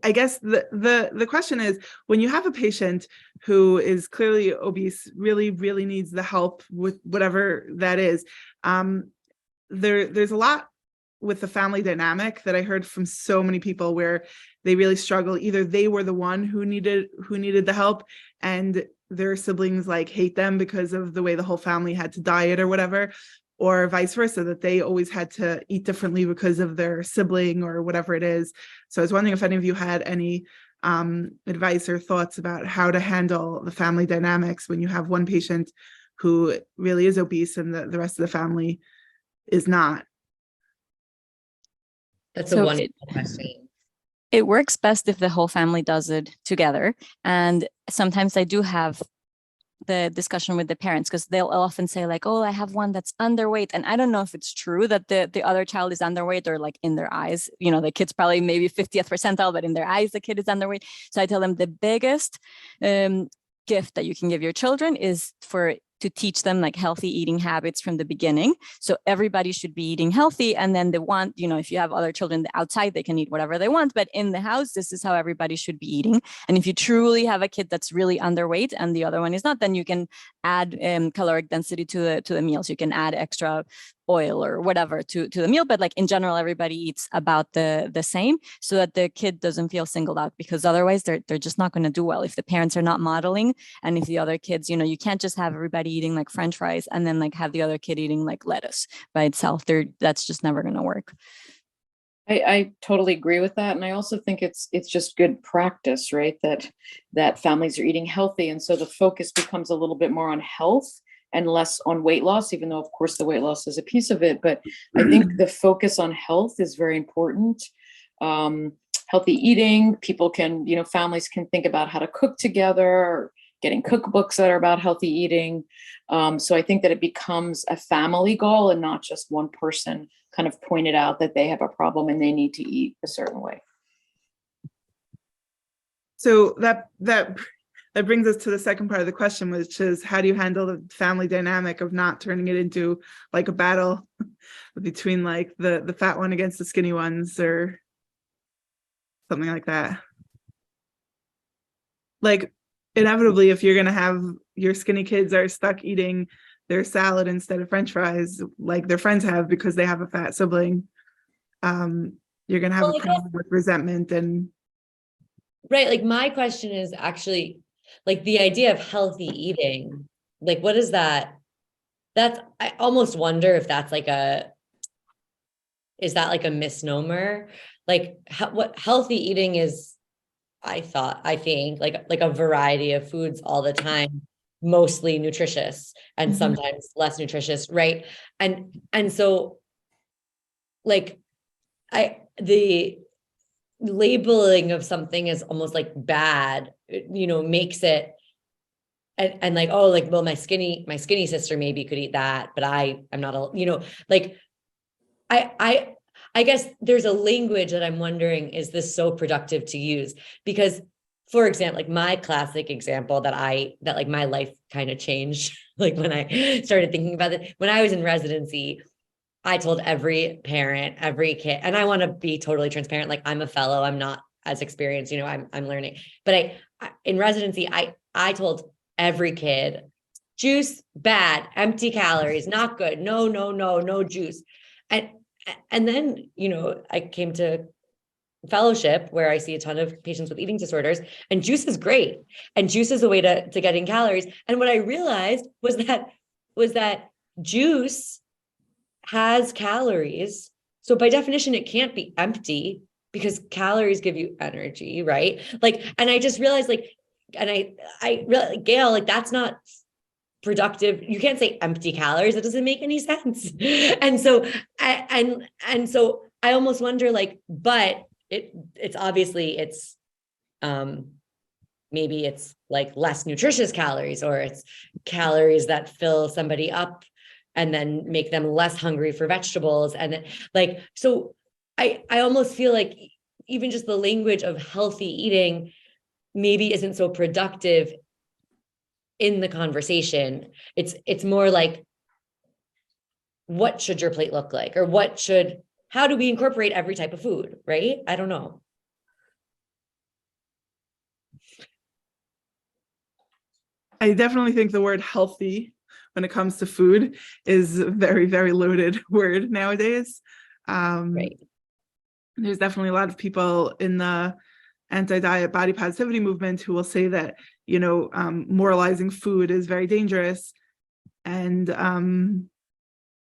Speaker 4: I guess the question is, when you have a patient who is clearly obese, really, really needs the help with whatever that is, there's a lot with the family dynamic that I heard from so many people where they really struggle. Either they were the one who needed the help, and their siblings like hate them because of the way the whole family had to diet or whatever, or vice versa, that they always had to eat differently because of their sibling or whatever it is. So I was wondering if any of you had any advice or thoughts about how to handle the family dynamics when you have one patient who really is obese and the rest of the family is not.
Speaker 1: That's
Speaker 3: So
Speaker 1: a wonderful question.
Speaker 3: It works best if the whole family does it together. And sometimes I do have the discussion with the parents, because they'll often say like, oh, I have one that's underweight. And I don't know if it's true that the other child is underweight, or like in their eyes, you know, the kid's probably maybe 50th percentile, but in their eyes, the kid is underweight. So I tell them the biggest gift that you can give your children is to teach them like healthy eating habits from the beginning. So everybody should be eating healthy. And then if you have other children outside, they can eat whatever they want. But in the house, this is how everybody should be eating. And if you truly have a kid that's really underweight and the other one is not, then you can add caloric density to the meals. You can add extra oil or whatever to the meal, but like in general, everybody eats about the same, so that the kid doesn't feel singled out, because otherwise they're just not going to do well if the parents are not modeling. And if the other kids, you can't just have everybody eating like French fries and then like have the other kid eating like lettuce by itself. That's just never going to work.
Speaker 5: I totally agree with that. And I also think it's just good practice, right? That families are eating healthy. And so the focus becomes a little bit more on health and less on weight loss, even though of course the weight loss is a piece of it. But I think the focus on health is very important. Healthy eating, people can, families can think about how to cook together, or getting cookbooks that are about healthy eating. So I think that it becomes a family goal and not just one person kind of pointed out that they have a problem and they need to eat a certain way.
Speaker 4: So that brings us to the second part of the question, which is, how do you handle the family dynamic of not turning it into like a battle between like the fat one against the skinny ones or something like that? Like, inevitably, if you're going to have your skinny kids are stuck eating their salad instead of French fries, like their friends have, because they have a fat sibling, you're going to have a problem with resentment and.
Speaker 1: Right. Like my question is actually like the idea of healthy eating, like what is that? I almost wonder if that's like is that like a misnomer? Like what healthy eating is, I think like a variety of foods all the time, mostly nutritious and sometimes less nutritious. Right. And so like the labeling of something as almost like bad, makes it and like, oh, like, well, my skinny sister maybe could eat that, but I'm not like I guess there's a language that I'm wondering, is this so productive to use? Because, for example, like my classic example that like my life kind of changed, like when I started thinking about it, when I was in residency, I told every parent, every kid, and I want to be totally transparent. Like I'm a fellow, I'm not as experienced, I'm learning, but I in residency, I told every kid, juice, bad, empty calories, not good. No juice. And then, I came to fellowship where I see a ton of patients with eating disorders, and juice is great. And juice is a way to get in calories. And what I realized was that juice has calories. So by definition, it can't be empty because calories give you energy, right? Like, and I just realized and I realized, Gail, like that's not productive. You can't say empty calories. That doesn't make any sense. And so, so I almost wonder but it's obviously maybe it's like less nutritious calories, or it's calories that fill somebody up and then make them less hungry for vegetables. And then so I almost feel like even just the language of healthy eating maybe isn't so productive in the conversation. It's more like what should your plate look like? Or how do we incorporate every type of food, right? I don't know.
Speaker 4: I definitely think the word healthy when it comes to food is a very, very loaded word nowadays.
Speaker 1: Right.
Speaker 4: There's definitely a lot of people in the anti-diet body positivity movement who will say that, moralizing food is very dangerous. And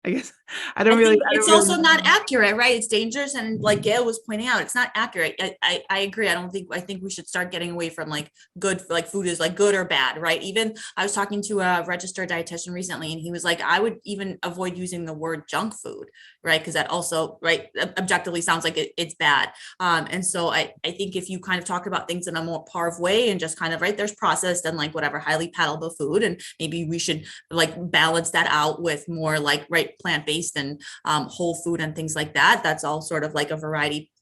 Speaker 4: I guess I don't really.
Speaker 2: It's also not accurate, right? It's dangerous, and like Gail was pointing out, it's not accurate. I agree. I think we should start getting away from like good, like food is like good or bad, right? Even I was talking to a registered dietitian recently, and he was like, I would even avoid using the word junk food, right? Because that also, right, objectively sounds like it's bad. And so I think if you kind of talk about things in a more parv way and just kind of, right, there's processed and like whatever highly palatable food, and maybe we should like balance that out with more like, right, plant-based and whole food and things like that. That's all sort of like a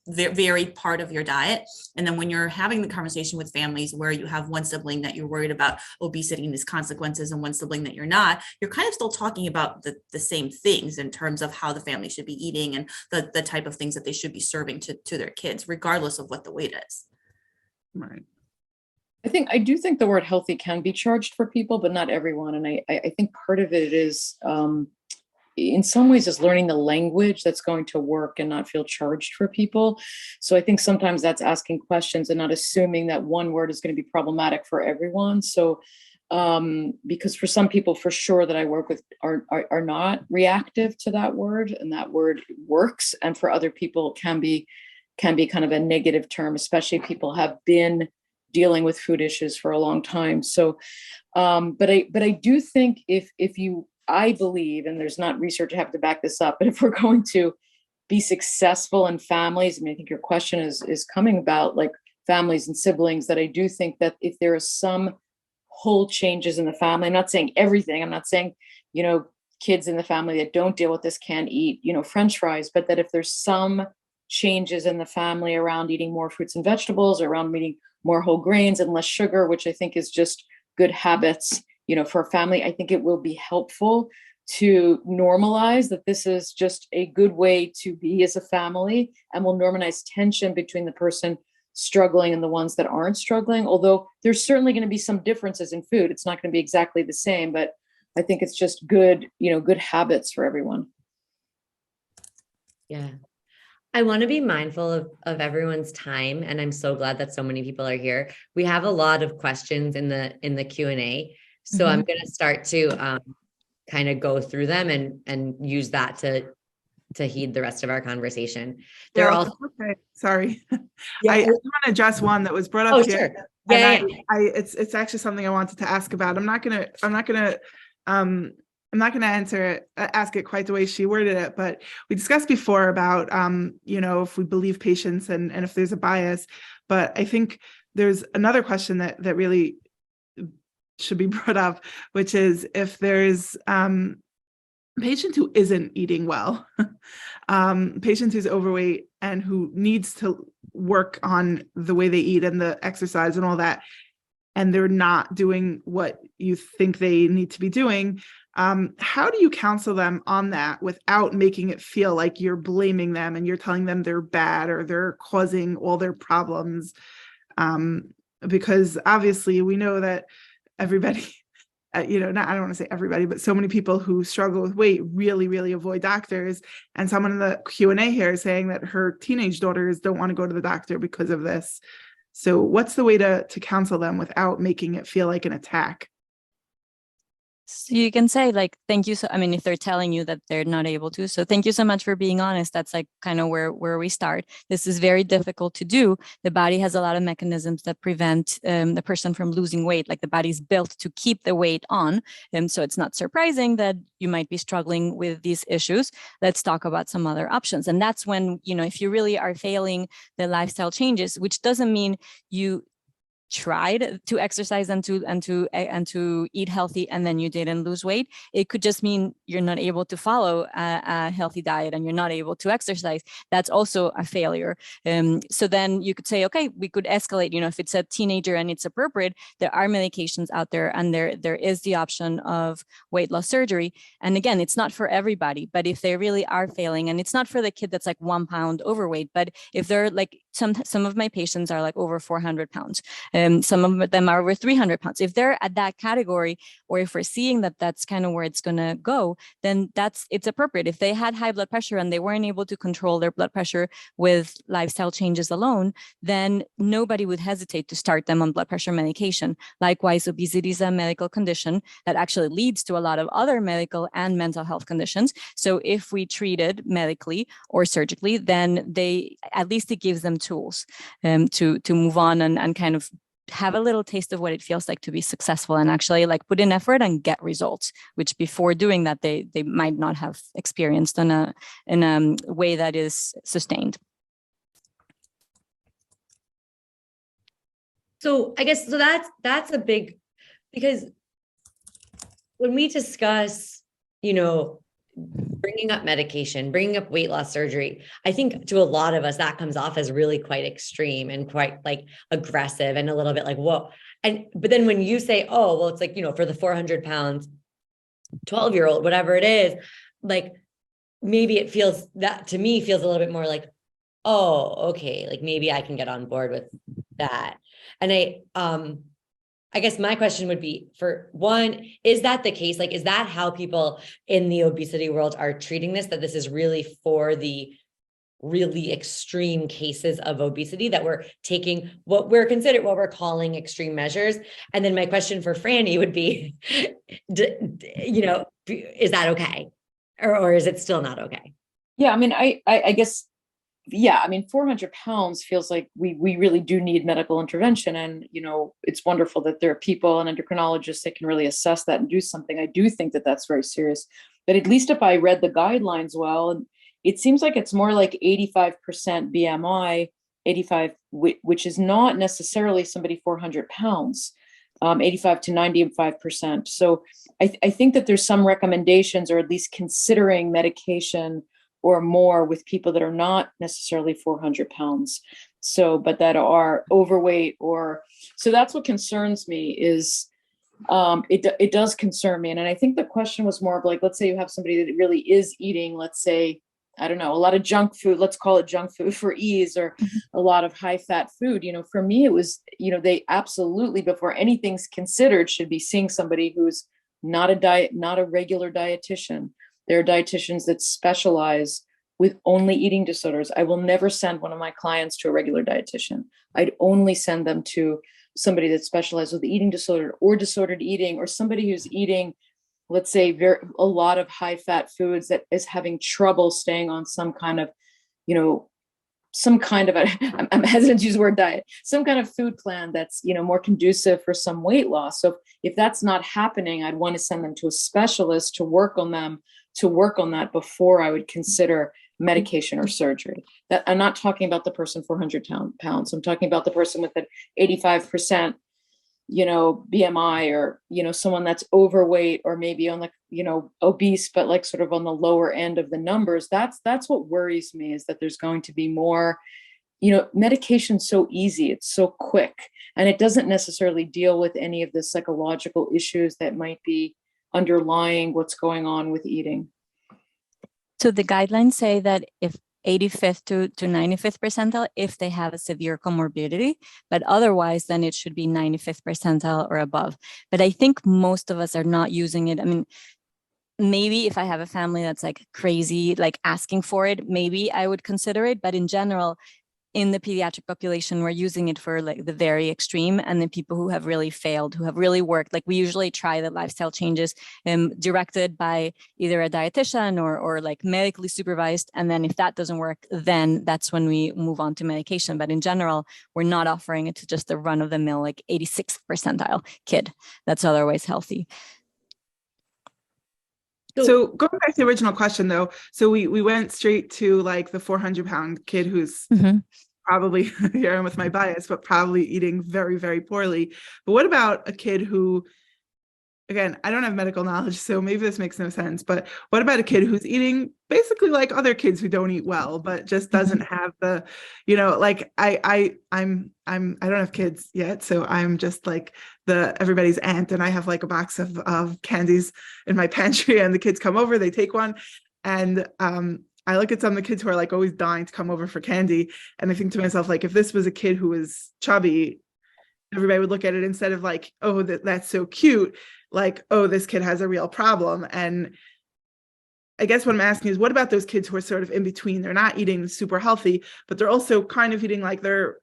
Speaker 2: varied part of your diet. And then when you're having the conversation with families where you have one sibling that you're worried about obesity and its consequences and one sibling that you're not, you're kind of still talking about the same things in terms of how the family should be eating and the type of things that they should be serving to their kids, regardless of what the weight is.
Speaker 4: Right.
Speaker 5: I do think the word healthy can be charged for people, but not everyone. And I think part of it is, in some ways, is learning the language that's going to work and not feel charged for people. So I think sometimes that's asking questions and not assuming that one word is going to be problematic for everyone. So because for some people, for sure, that I work with are not reactive to that word, and that word works. And for other people, it can be kind of a negative term, especially if people have been dealing with food issues for a long time. So, but I do think I believe, and there's not research to have to back this up, but if we're going to be successful in families, I mean, I think your question is coming about like families and siblings, that I do think that if there are some whole changes in the family, I'm not saying everything, I'm not saying, kids in the family that don't deal with this can't eat, French fries, but that if there's some changes in the family around eating more fruits and vegetables, or around eating more whole grains and less sugar, which I think is just good habits, for a family, I think it will be helpful to normalize that this is just a good way to be as a family, and will normalize tension between the person struggling and the ones that aren't struggling. Although there's certainly going to be some differences in food. It's not going to be exactly the same, but I think it's just good habits for everyone.
Speaker 1: Yeah. I want to be mindful of everyone's time, and I'm so glad that so many people are here. We have a lot of questions in the Q&A. So I'm going to start to kind of go through them and use that to heed the rest of our conversation. There are also
Speaker 4: sorry.
Speaker 1: Yeah.
Speaker 4: I just want to address one that was brought up here.
Speaker 1: Sure. Yeah.
Speaker 4: It's actually something I wanted to ask about. I'm not gonna ask it quite the way she worded it, but we discussed before about if we believe patients and if there's a bias. But I think there's another question that really should be brought up, which is if there's a patient who isn't eating well, patient who's overweight and who needs to work on the way they eat and the exercise and all that, and they're not doing what you think they need to be doing, how do you counsel them on that without making it feel like you're blaming them and you're telling them they're bad or they're causing all their problems? Because obviously we know that everybody, I don't want to say everybody, but so many people who struggle with weight really, really avoid doctors. And someone in the Q&A here is saying that her teenage daughters don't want to go to the doctor because of this. So what's the way to counsel them without making it feel like an attack?
Speaker 3: So you can say like, thank you. So, I mean, if they're telling you that they're not able to, so thank you so much for being honest. That's like kind of where we start. This is very difficult to do. The body has a lot of mechanisms that prevent the person from losing weight. Like the body's built to keep the weight on. And so it's not surprising that you might be struggling with these issues. Let's talk about some other options. And that's when, if you really are failing the lifestyle changes, which doesn't mean you tried to exercise and to eat healthy, and then you didn't lose weight. It could just mean you're not able to follow a healthy diet and you're not able to exercise. That's also a failure. So then you could say, okay, we could escalate. If it's a teenager and it's appropriate, there are medications out there, and there is the option of weight loss surgery. And again, it's not for everybody, but if they really are failing, and it's not for the kid that's like 1 pound overweight, but if they're like some of my patients are like over 400 pounds. Some of them are over 300 pounds. If they're at that category, or if we're seeing that that's kind of where it's going to go, then it's appropriate. If they had high blood pressure and they weren't able to control their blood pressure with lifestyle changes alone, then nobody would hesitate to start them on blood pressure medication. Likewise, obesity is a medical condition that actually leads to a lot of other medical and mental health conditions. So if we treat it medically or surgically, then at least it gives them tools to move on and kind of have a little taste of what it feels like to be successful and actually like put in effort and get results, which before doing that, they might not have experienced in a way that is sustained.
Speaker 1: So I guess, that's a big, because when we discuss, bringing up medication, bringing up weight loss surgery, I think to a lot of us, that comes off as really quite extreme and quite like aggressive and a little bit like, whoa. But then when you say, oh, well, it's like, for the 400 pounds, 12-year-old, whatever it is, like maybe it feels, that to me feels a little bit more like, oh, okay, like maybe I can get on board with that. And I guess my question would be, for one, is that the case? Like, is that how people in the obesity world are treating this, that this is really for the really extreme cases of obesity, that we're taking what we're calling extreme measures? And then my question for Frani would be, is that okay? Or is it still not okay?
Speaker 5: Yeah, I mean, I guess, yeah, I mean, 400 pounds feels like we really do need medical intervention. And, it's wonderful that there are people and endocrinologists that can really assess that and do something. I do think that that's very serious. But at least if I read the guidelines well, it seems like it's more like 85% BMI, 85, which is not necessarily somebody 400 pounds, 85 to 95%. So I think that there's some recommendations, or at least considering medication or more with people that are not necessarily 400 pounds. So, but that are overweight, so that's what concerns me is, it does concern me. And I think the question was more of like, let's say you have somebody that really is eating, let's say, I don't know, a lot of junk food, let's call it junk food for ease, or a lot of high fat food. For me, it was, they absolutely, before anything's considered, should be seeing somebody who's not a regular dietitian. There are dietitians that specialize with only eating disorders. I will never send one of my clients to a regular dietitian. I'd only send them to somebody that specializes with eating disorder or disordered eating, or somebody who's eating, let's say, a lot of high fat foods that is having trouble staying on some kind of, I'm hesitant to use the word diet, some kind of food plan that's, more conducive for some weight loss. So if that's not happening, I'd want to send them to a specialist to work on that before I would consider medication or surgery. That I'm not talking about the person 400 pounds. I'm talking about the person with an 85%, BMI, or, someone that's overweight, or maybe on obese, but like sort of on the lower end of the numbers. That's what worries me, is that there's going to be more, medication's so easy, it's so quick, and it doesn't necessarily deal with any of the psychological issues that might be underlying what's going on with eating.
Speaker 3: So the guidelines say that if 85th to 95th percentile if they have a severe comorbidity, but otherwise then it should be 95th percentile or above. But I think most of us are not using it. I mean, maybe if I have a family that's like crazy, like asking for it, maybe I would consider it. But in general, in the pediatric population, we're using it for like the very extreme, and the people who have really failed, who have really worked. Like we usually try the lifestyle changes directed by either a dietitian or like medically supervised. And then if that doesn't work, then that's when we move on to medication. But in general, we're not offering it to just the run of the mill, like 86th percentile kid that's otherwise healthy.
Speaker 4: So going back to the original question though, so we went straight to like the 400 pound kid who's probably, here I'm with my bias, but probably eating very, very poorly. But what about a kid who, again, I don't have medical knowledge, so maybe this makes no sense, but what about a kid who's eating basically like other kids who don't eat well, but just doesn't have the, like I don't have kids yet, so I'm just like everybody's aunt, and I have like a box of candies in my pantry, and the kids come over, they take one, and I look at some of the kids who are like always dying to come over for candy, and I think to myself, like, if this was a kid who was chubby, everybody would look at it instead of like, oh, that's so cute, like, oh, this kid has a real problem. And I guess what I'm asking is, what about those kids who are sort of in between? They're not eating super healthy, but they're also kind of eating like their,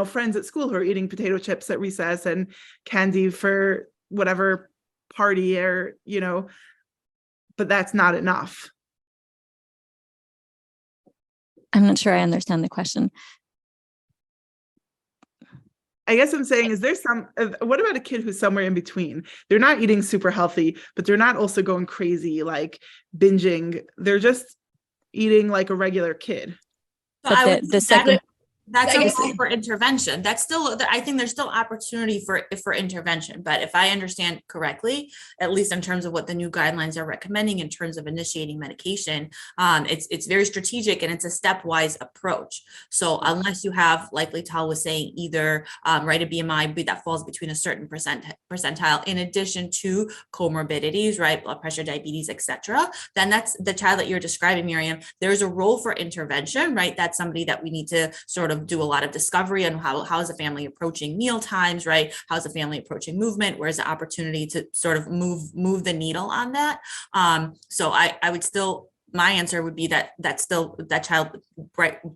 Speaker 4: friends at school who are eating potato chips at recess and candy for whatever party, or, but that's not enough.
Speaker 3: I'm not sure I understand the question.
Speaker 4: I guess I'm saying, is there what about a kid who's somewhere in between? They're not eating super healthy, but they're not also going crazy, like binging. They're just eating like a regular kid.
Speaker 2: So
Speaker 3: But the second,
Speaker 2: that's okay for intervention. That's still, I think there's still opportunity for intervention. But if I understand correctly, at least in terms of what the new guidelines are recommending in terms of initiating medication, it's very strategic and it's a stepwise approach. So unless you have, like Lital was saying, either a BMI that falls between a certain percentile, in addition to comorbidities, right, blood pressure, diabetes, etc., then that's the child that you're describing, Miriam. There's a role for intervention, right? That's somebody that we need to sort of do a lot of discovery on how is the family approaching meal times, right? How's the family approaching movement? Where's the opportunity to sort of move the needle on that? So I would still, my answer would be that child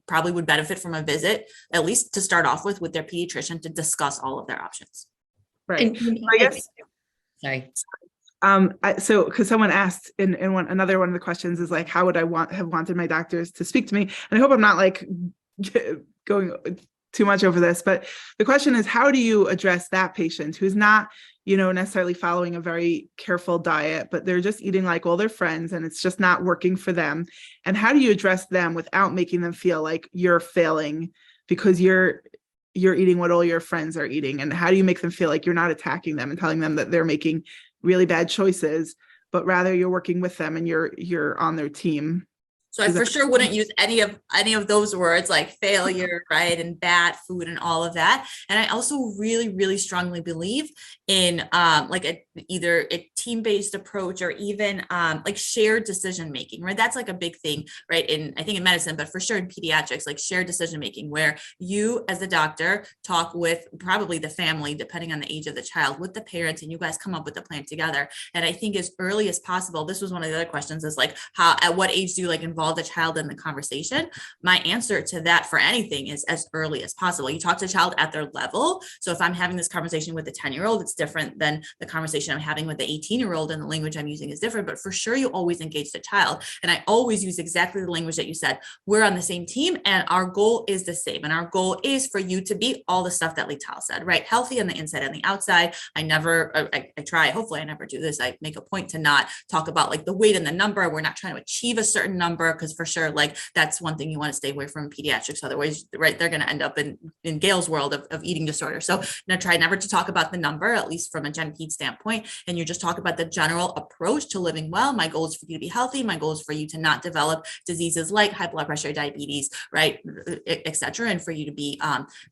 Speaker 2: probably would benefit from a visit, at least to start off with their pediatrician, to discuss all of their options.
Speaker 4: Right. I guess.
Speaker 1: Sorry.
Speaker 4: So because someone asked in another one of the questions is like, how would I have wanted my doctors to speak to me? And I hope I'm not like going too much over this, but the question is, how do you address that patient who's not, necessarily following a very careful diet, but they're just eating like all their friends and it's just not working for them? And how do you address them without making them feel like you're failing because you're eating what all your friends are eating? And how do you make them feel like you're not attacking them and telling them that they're making really bad choices, but rather you're working with them and you're on their team?
Speaker 2: So I for sure wouldn't use any of those words like failure, right, and bad food and all of that. And I also really, really strongly believe in either a team-based approach or even like shared decision making, right? That's like a big thing, right? I think in medicine, but for sure in pediatrics, like shared decision making, where you as the doctor talk with probably the family, depending on the age of the child, with the parents, and you guys come up with a plan together. And I think as early as possible, this was one of the other questions, is like, at what age do you like involve the child in the conversation? My answer to that for anything is as early as possible. You talk to the child at their level. So if I'm having this conversation with a 10-year-old, it's different than the conversation I'm having with the 18-year-old, and the language I'm using is different, but for sure you always engage the child. And I always use exactly the language that you said. We're on the same team and our goal is the same. And our goal is for you to be all the stuff that Lital said, right? Healthy on the inside and the outside. I try, hopefully I never do this. I make a point to not talk about like the weight and the number. We're not trying to achieve a certain number, because for sure, like that's one thing you want to stay away from in pediatrics. Otherwise, right, they're going to end up in Gail's world of eating disorder. So now try never to talk about the number, at least from a Gen Ped standpoint, and you just talk about the general approach to living well. My goal is for you to be healthy. My goal is for you to not develop diseases like high blood pressure, diabetes, right, etc., and for you to be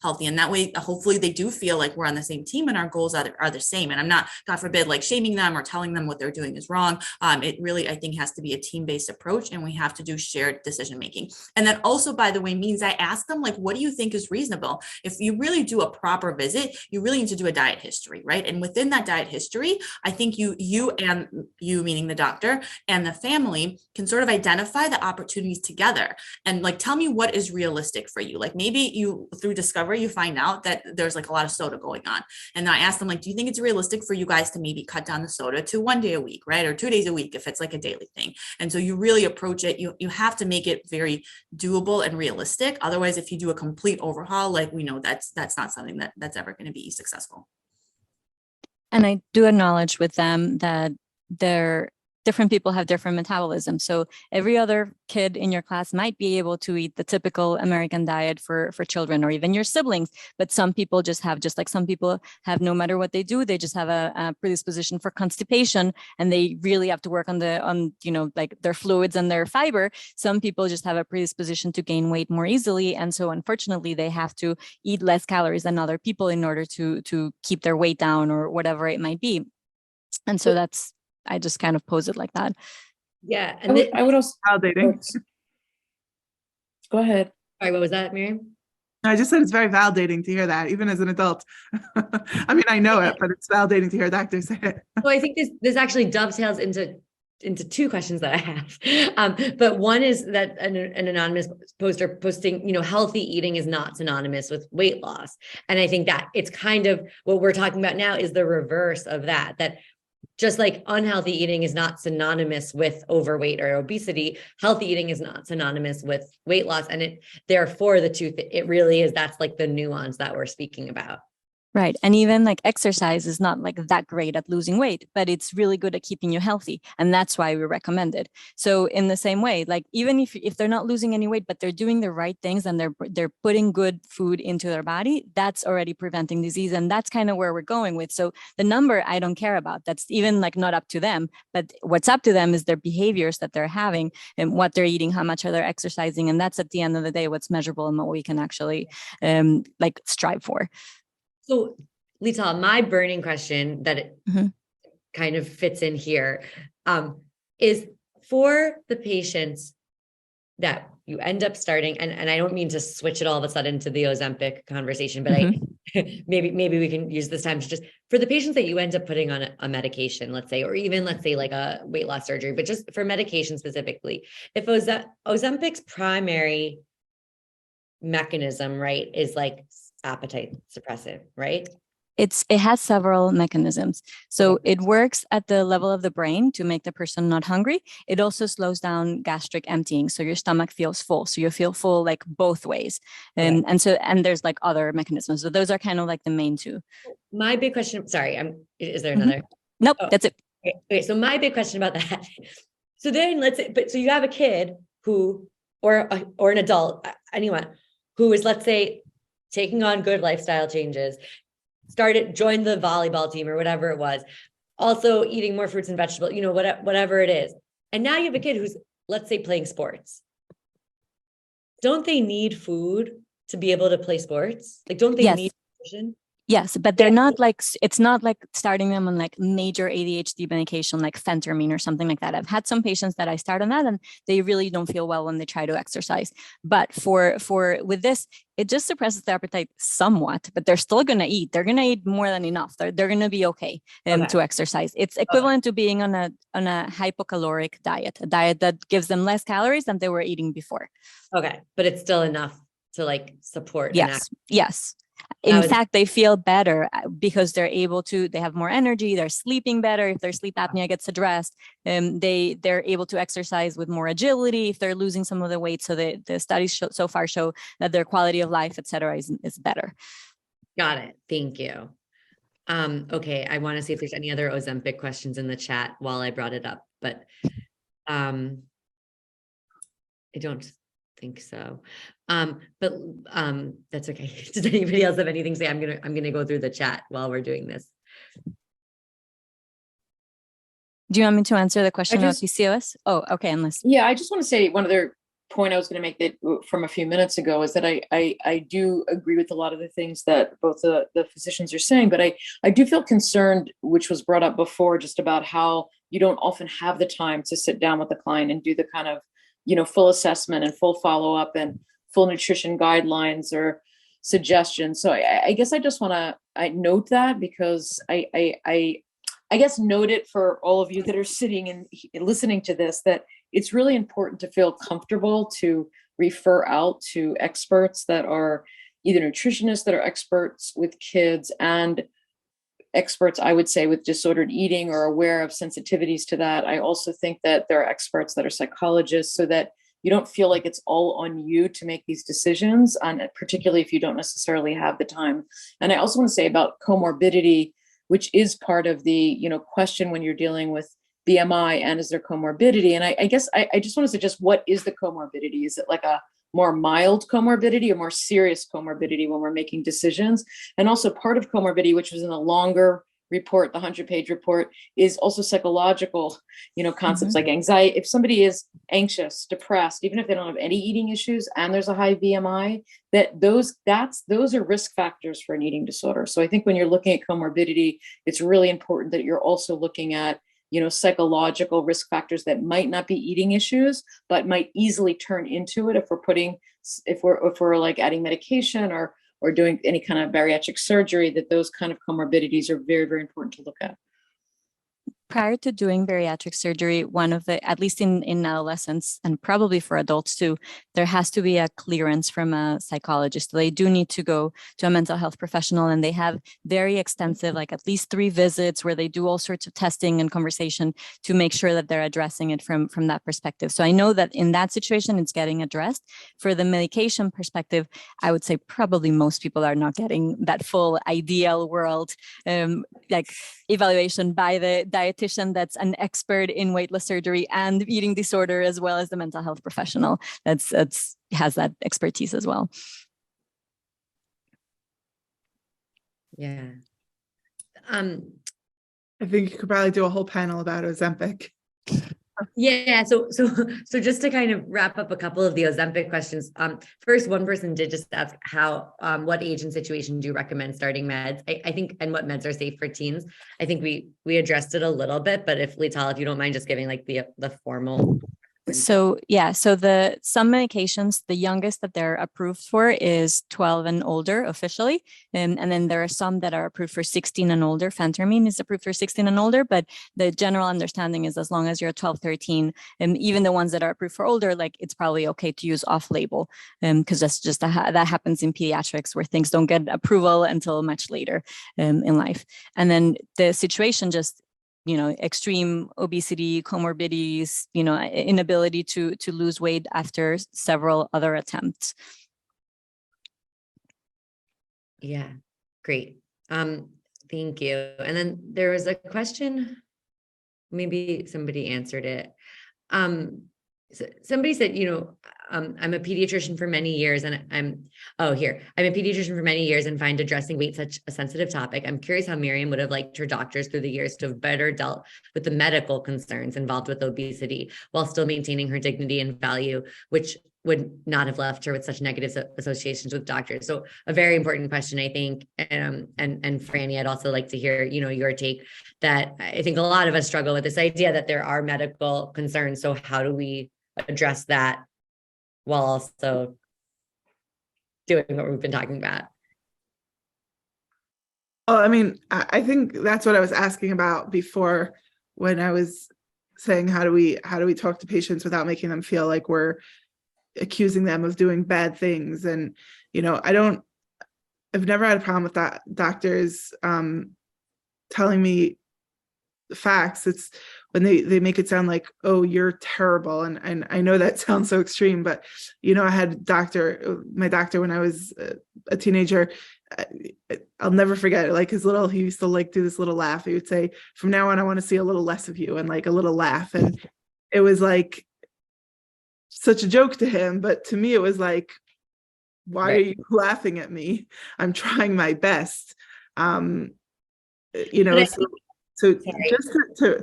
Speaker 2: healthy. And that way, hopefully they do feel like we're on the same team and our goals are the same. And I'm not, God forbid, like shaming them or telling them what they're doing is wrong. It really, I think, has to be a team-based approach, and we have to do shared decision making. And that also, by the way, means I ask them, like, what do you think is reasonable? If you really do a proper visit, you really need to do a diet history, right? And within that diet history, I think you meaning the doctor and the family, can sort of identify the opportunities together and like tell me what is realistic for you. Like maybe you, through discovery, you find out that there's like a lot of soda going on, and then I ask them, like, do you think it's realistic for you guys to maybe cut down the soda to 1 day a week, right, or 2 days a week if it's like a daily thing? And so you really approach it, you have to make it very doable and realistic. Otherwise, if you do a complete overhaul, like we know that's not something that's ever going to be successful.
Speaker 3: And I do acknowledge with them that different people have different metabolism. So every other kid in your class might be able to eat the typical American diet for children, or even your siblings. But some people just like some people have, no matter what they do, they just have a predisposition for constipation, and they really have to work on like their fluids and their fiber. Some people just have a predisposition to gain weight more easily. And so unfortunately, they have to eat less calories than other people in order to keep their weight down or whatever it might be. And so I just kind of pose it like that.
Speaker 1: Yeah. And
Speaker 5: I would also
Speaker 4: Validating.
Speaker 5: Go ahead.
Speaker 1: Sorry, what was that, Miriam?
Speaker 4: I just said it's very validating to hear that, even as an adult. I mean, I know it, but it's validating to hear doctors say it.
Speaker 1: So I think this actually dovetails into two questions that I have. But one is that an anonymous poster posting, healthy eating is not synonymous with weight loss. And I think that it's kind of what we're talking about now is the reverse of that just like unhealthy eating is not synonymous with overweight or obesity, healthy eating is not synonymous with weight loss. And therefore the two, it really is, that's like the nuance that we're speaking about.
Speaker 3: Right. And even like exercise is not like that great at losing weight, but it's really good at keeping you healthy. And that's why we recommend it. So in the same way, like even if they're not losing any weight, but they're doing the right things and they're putting good food into their body, that's already preventing disease. And that's kind of where we're going with. So the number I don't care about. That's even like not up to them. But what's up to them is their behaviors that they're having and what they're eating, how much are they exercising. And that's at the end of the day, what's measurable and what we can actually like strive for.
Speaker 1: So, Lital, my burning question that it kind of fits in here is for the patients that you end up starting, and I don't mean to switch it all of a sudden to the Ozempic conversation, but maybe we can use this time to just, for the patients that you end up putting on a medication, let's say, or even let's say like a weight loss surgery, but just for medication specifically, if Ozempic's primary mechanism, right, is like appetite suppressive, right?
Speaker 3: It has several mechanisms. So it works at the level of the brain to make the person not hungry. It also slows down gastric emptying. So your stomach feels full. So you feel full like both ways. And there's like other mechanisms. So those are kind of like the main two.
Speaker 1: My big question, sorry, is there another?
Speaker 3: Nope, that's it.
Speaker 1: Okay, so my big question about that. So then let's say, so you have a kid who, or an adult, anyone who is, let's say, taking on good lifestyle changes, joined the volleyball team or whatever it was, also eating more fruits and vegetables, whatever it is. And now you have a kid who's, let's say, playing sports. Don't they need food to be able to play sports? Like, don't they need nutrition?
Speaker 3: Yes, but they're not like, it's not like starting them on like major ADHD medication like phentermine or something like that. I've had some patients that I start on that and they really don't feel well when they try to exercise. But with this, it just suppresses their appetite somewhat, but they're still going to eat. They're going to eat more than enough. They're going to be okay to exercise. It's equivalent to being on a hypocaloric diet, a diet that gives them less calories than they were eating before.
Speaker 1: Okay, but it's still enough to like support.
Speaker 3: Yes. In fact, they feel better because they have more energy, they're sleeping better. If their sleep apnea gets addressed, they're able to exercise with more agility if they're losing some of the weight. So the studies so far show that their quality of life, et cetera, is better.
Speaker 1: Got it. Thank you. Okay, I want to see if there's any other Ozempic questions in the chat while I brought it up, but I don't think so. But that's okay. Does anybody else have anything to say? I'm gonna go through the chat while we're doing this.
Speaker 3: Do you want me to answer the question about PCOS? Oh, okay.
Speaker 5: Yeah, I just want to say one other point I was going to make that from a few minutes ago is that I do agree with a lot of the things that both the physicians are saying, but I do feel concerned, which was brought up before, just about how you don't often have the time to sit down with the client and do the kind of full assessment and full follow-up and full nutrition guidelines or suggestions. So I guess I just want to note that because I guess note it for all of you that are sitting and listening to this, that it's really important to feel comfortable to refer out to experts that are either nutritionists that are experts with kids and experts, I would say, with disordered eating or aware of sensitivities to that. I also think that there are experts that are psychologists so that you don't feel like it's all on you to make these decisions, particularly if you don't necessarily have the time. And I also want to say about comorbidity, which is part of the question when you're dealing with BMI and is there comorbidity? And I guess I just want to suggest, what is the comorbidity? Is it like a more mild comorbidity or more serious comorbidity when we're making decisions? And also part of comorbidity, which was in the longer report, the 100-page report, is also psychological, concepts like anxiety. If somebody is anxious, depressed, even if they don't have any eating issues and there's a high BMI, those are risk factors for an eating disorder. So I think when you're looking at comorbidity, it's really important that you're also looking at psychological risk factors that might not be eating issues, but might easily turn into it if we're like adding medication or doing any kind of bariatric surgery, that those kind of comorbidities are very, very important to look at.
Speaker 3: Prior to doing bariatric surgery, one of the, at least in adolescents and probably for adults too, there has to be a clearance from a psychologist. They do need to go to a mental health professional, and they have very extensive, like at least 3 visits where they do all sorts of testing and conversation to make sure that they're addressing it from that perspective. So I know that in that situation, it's getting addressed. For the medication perspective, I would say probably most people are not getting that full ideal world, like evaluation by the dietitian that's an expert in weight loss surgery and eating disorder, as well as the mental health professional that's has that expertise as well.
Speaker 1: Yeah.
Speaker 4: I think you could probably do a whole panel about Ozempic.
Speaker 1: Yeah. So just to kind of wrap up a couple of the Ozempic questions. First, one person did just ask what age and situation do you recommend starting meds? I think, and what meds are safe for teens? I think we addressed it a little bit, but if Lital, if you don't mind just giving like the formal.
Speaker 3: So yeah, so some medications, the youngest that they're approved for is 12 and older officially. And then there are some that are approved for 16 and older. Phentermine is approved for 16 and older, but the general understanding is as long as you're 12, 13, and even the ones that are approved for older, like it's probably okay to use off-label, because that's just that happens in pediatrics where things don't get approval until much later in life. And then the situation just, extreme obesity, comorbidities, inability to lose weight after several other attempts.
Speaker 1: Yeah, great. Thank you. And then there was a question, maybe somebody answered it. So somebody said, I'm a pediatrician for many years and I'm a pediatrician for many years and find addressing weight such a sensitive topic. I'm curious how Miriam would have liked her doctors through the years to have better dealt with the medical concerns involved with obesity while still maintaining her dignity and value, which would not have left her with such negative associations with doctors. So a very important question, I think. And Frani, I'd also like to hear, your take that I think a lot of us struggle with this idea that there are medical concerns. So how do we address that while also doing what we've been talking about?
Speaker 4: Well, I mean, I think that's what I was asking about before when I was saying, how do we talk to patients without making them feel like we're accusing them of doing bad things? And, I've never had a problem with that. Doctors telling me the facts. It's when they make it sound like, oh, you're terrible. And I know that sounds so extreme, but, I had my doctor when I was a teenager. I'll never forget it. Like he used to like do this little laugh. He would say, from now on, I want to see a little less of you, and like a little laugh. And it was like such a joke to him. But to me, it was like, why are you laughing at me? I'm trying my best. So just to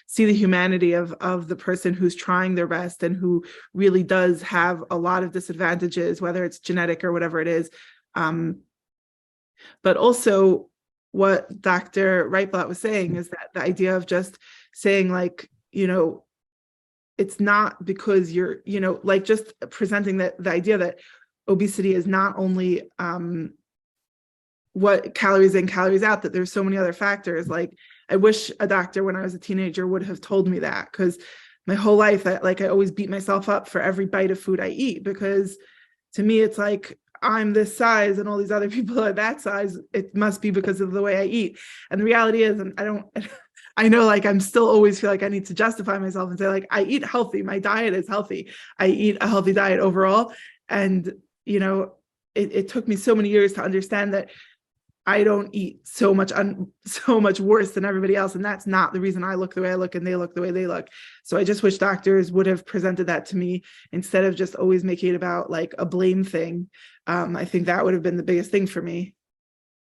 Speaker 4: see the humanity of the person who's trying their best and who really does have a lot of disadvantages, whether it's genetic or whatever it is. But also what Dr. Reitblat was saying is that the idea of just saying it's not because you're, just presenting the idea that obesity is not only what calories in, calories out, that there's so many other factors. Like, I wish a doctor when I was a teenager would have told me that, because my whole life, I always beat myself up for every bite of food I eat, because to me, it's like, I'm this size and all these other people are that size. It must be because of the way I eat. And the reality is, and I know I'm still always feel like I need to justify myself and say I eat healthy. My diet is healthy. I eat a healthy diet overall. And, it took me so many years to understand that I don't eat so much worse than everybody else. And that's not the reason I look the way I look and they look the way they look. So I just wish doctors would have presented that to me instead of just always making it about like a blame thing. I think that would have been the biggest thing for me.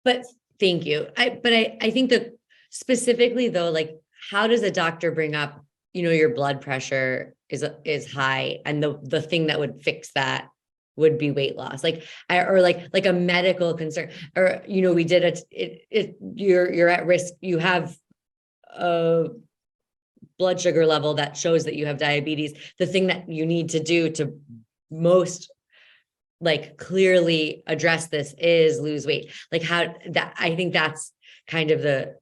Speaker 1: But thank you. I think that specifically though, like, how does a doctor bring up, your blood pressure is high, and the thing that would fix that would be weight loss, like a medical concern, or we did you're at risk, you have a blood sugar level that shows that you have diabetes. The thing that you need to do to most like clearly address this is lose weight. Like how that, I think that's kind of the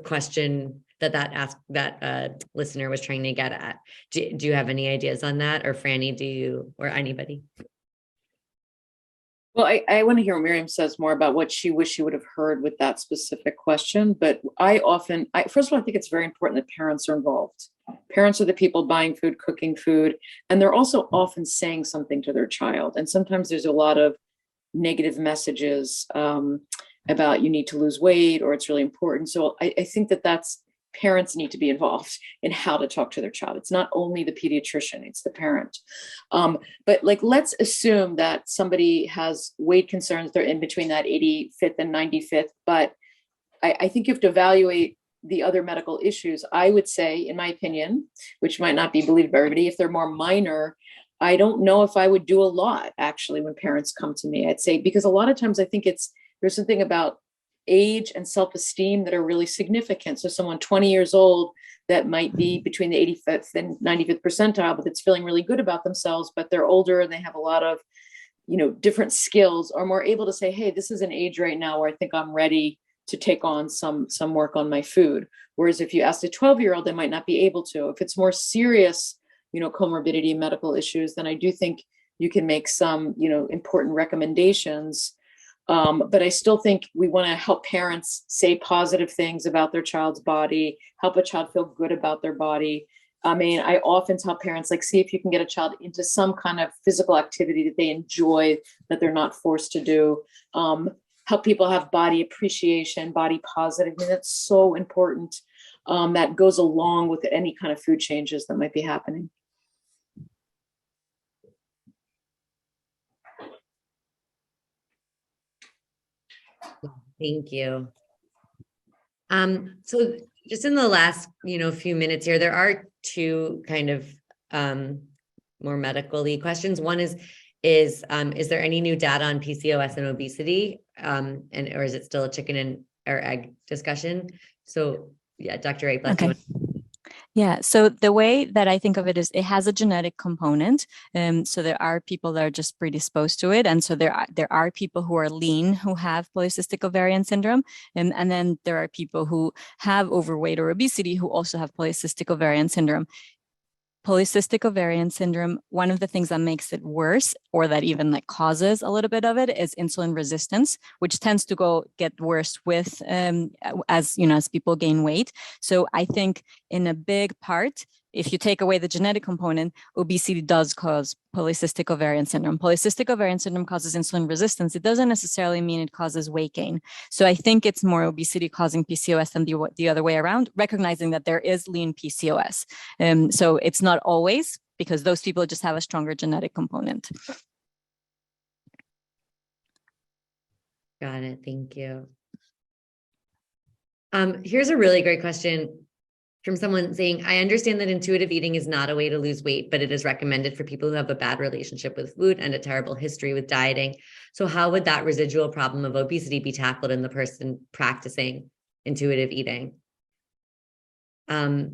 Speaker 1: question that listener was trying to get at. Do you have any ideas on that, or Frani, do you, or anybody?
Speaker 5: Well, I want to hear what Miriam says more about what she wished she would have heard with that specific question. But first of all, I think it's very important that parents are involved. Parents are the people buying food, cooking food, and they're also often saying something to their child. And sometimes there's a lot of negative messages about you need to lose weight, or it's really important. So I think that's parents need to be involved in how to talk to their child. It's not only the pediatrician, it's the parent. But like, let's assume that somebody has weight concerns. They're in between that 85th and 95th, but I think you have to evaluate the other medical issues. I would say, in my opinion, which might not be believed by everybody, if they're more minor, I don't know if I would do a lot actually when parents come to me. I'd say, because a lot of times I think there's something about age and self-esteem that are really significant. So someone 20 years old that might be between the 85th and 95th percentile, but that's feeling really good about themselves, but they're older and they have a lot of, different skills, are more able to say, hey, this is an age right now where I think I'm ready to take on some work on my food. Whereas if you ask a 12-year-old, they might not be able to. If it's more serious, comorbidity, medical issues, then I do think you can make some, important recommendations. But I still think we want to help parents say positive things about their child's body, help a child feel good about their body. I mean, I often tell parents, like, see if you can get a child into some kind of physical activity that they enjoy, that they're not forced to do. Help people have body appreciation, body positive. I mean, that's so important. That goes along with any kind of food changes that might be happening.
Speaker 1: Thank you. So just in the last, few minutes here, there are two kind of more medically questions. One is there any new data on PCOS and obesity? Or is it still a chicken or egg discussion? So yeah, Dr. Reitblat.
Speaker 3: Okay. Yeah, so the way that I think of it is it has a genetic component. So there are people that are just predisposed to it. And so there are people who are lean who have polycystic ovarian syndrome. And then there are people who have overweight or obesity who also have polycystic ovarian syndrome. Polycystic ovarian syndrome, one of the things that makes it worse, or that even like causes a little bit of it, is insulin resistance, which tends to get worse with as people gain weight. So I think in a big part, if you take away the genetic component, obesity does cause polycystic ovarian syndrome. Polycystic ovarian syndrome causes insulin resistance. It doesn't necessarily mean it causes weight gain. So I think it's more obesity causing PCOS than the other way around, recognizing that there is lean PCOS. So it's not always, because those people just have a stronger genetic component.
Speaker 1: Got it. Thank you. Here's a really great question from someone saying, I understand that intuitive eating is not a way to lose weight, but it is recommended for people who have a bad relationship with food and a terrible history with dieting. So how would that residual problem of obesity be tackled in the person practicing intuitive eating? I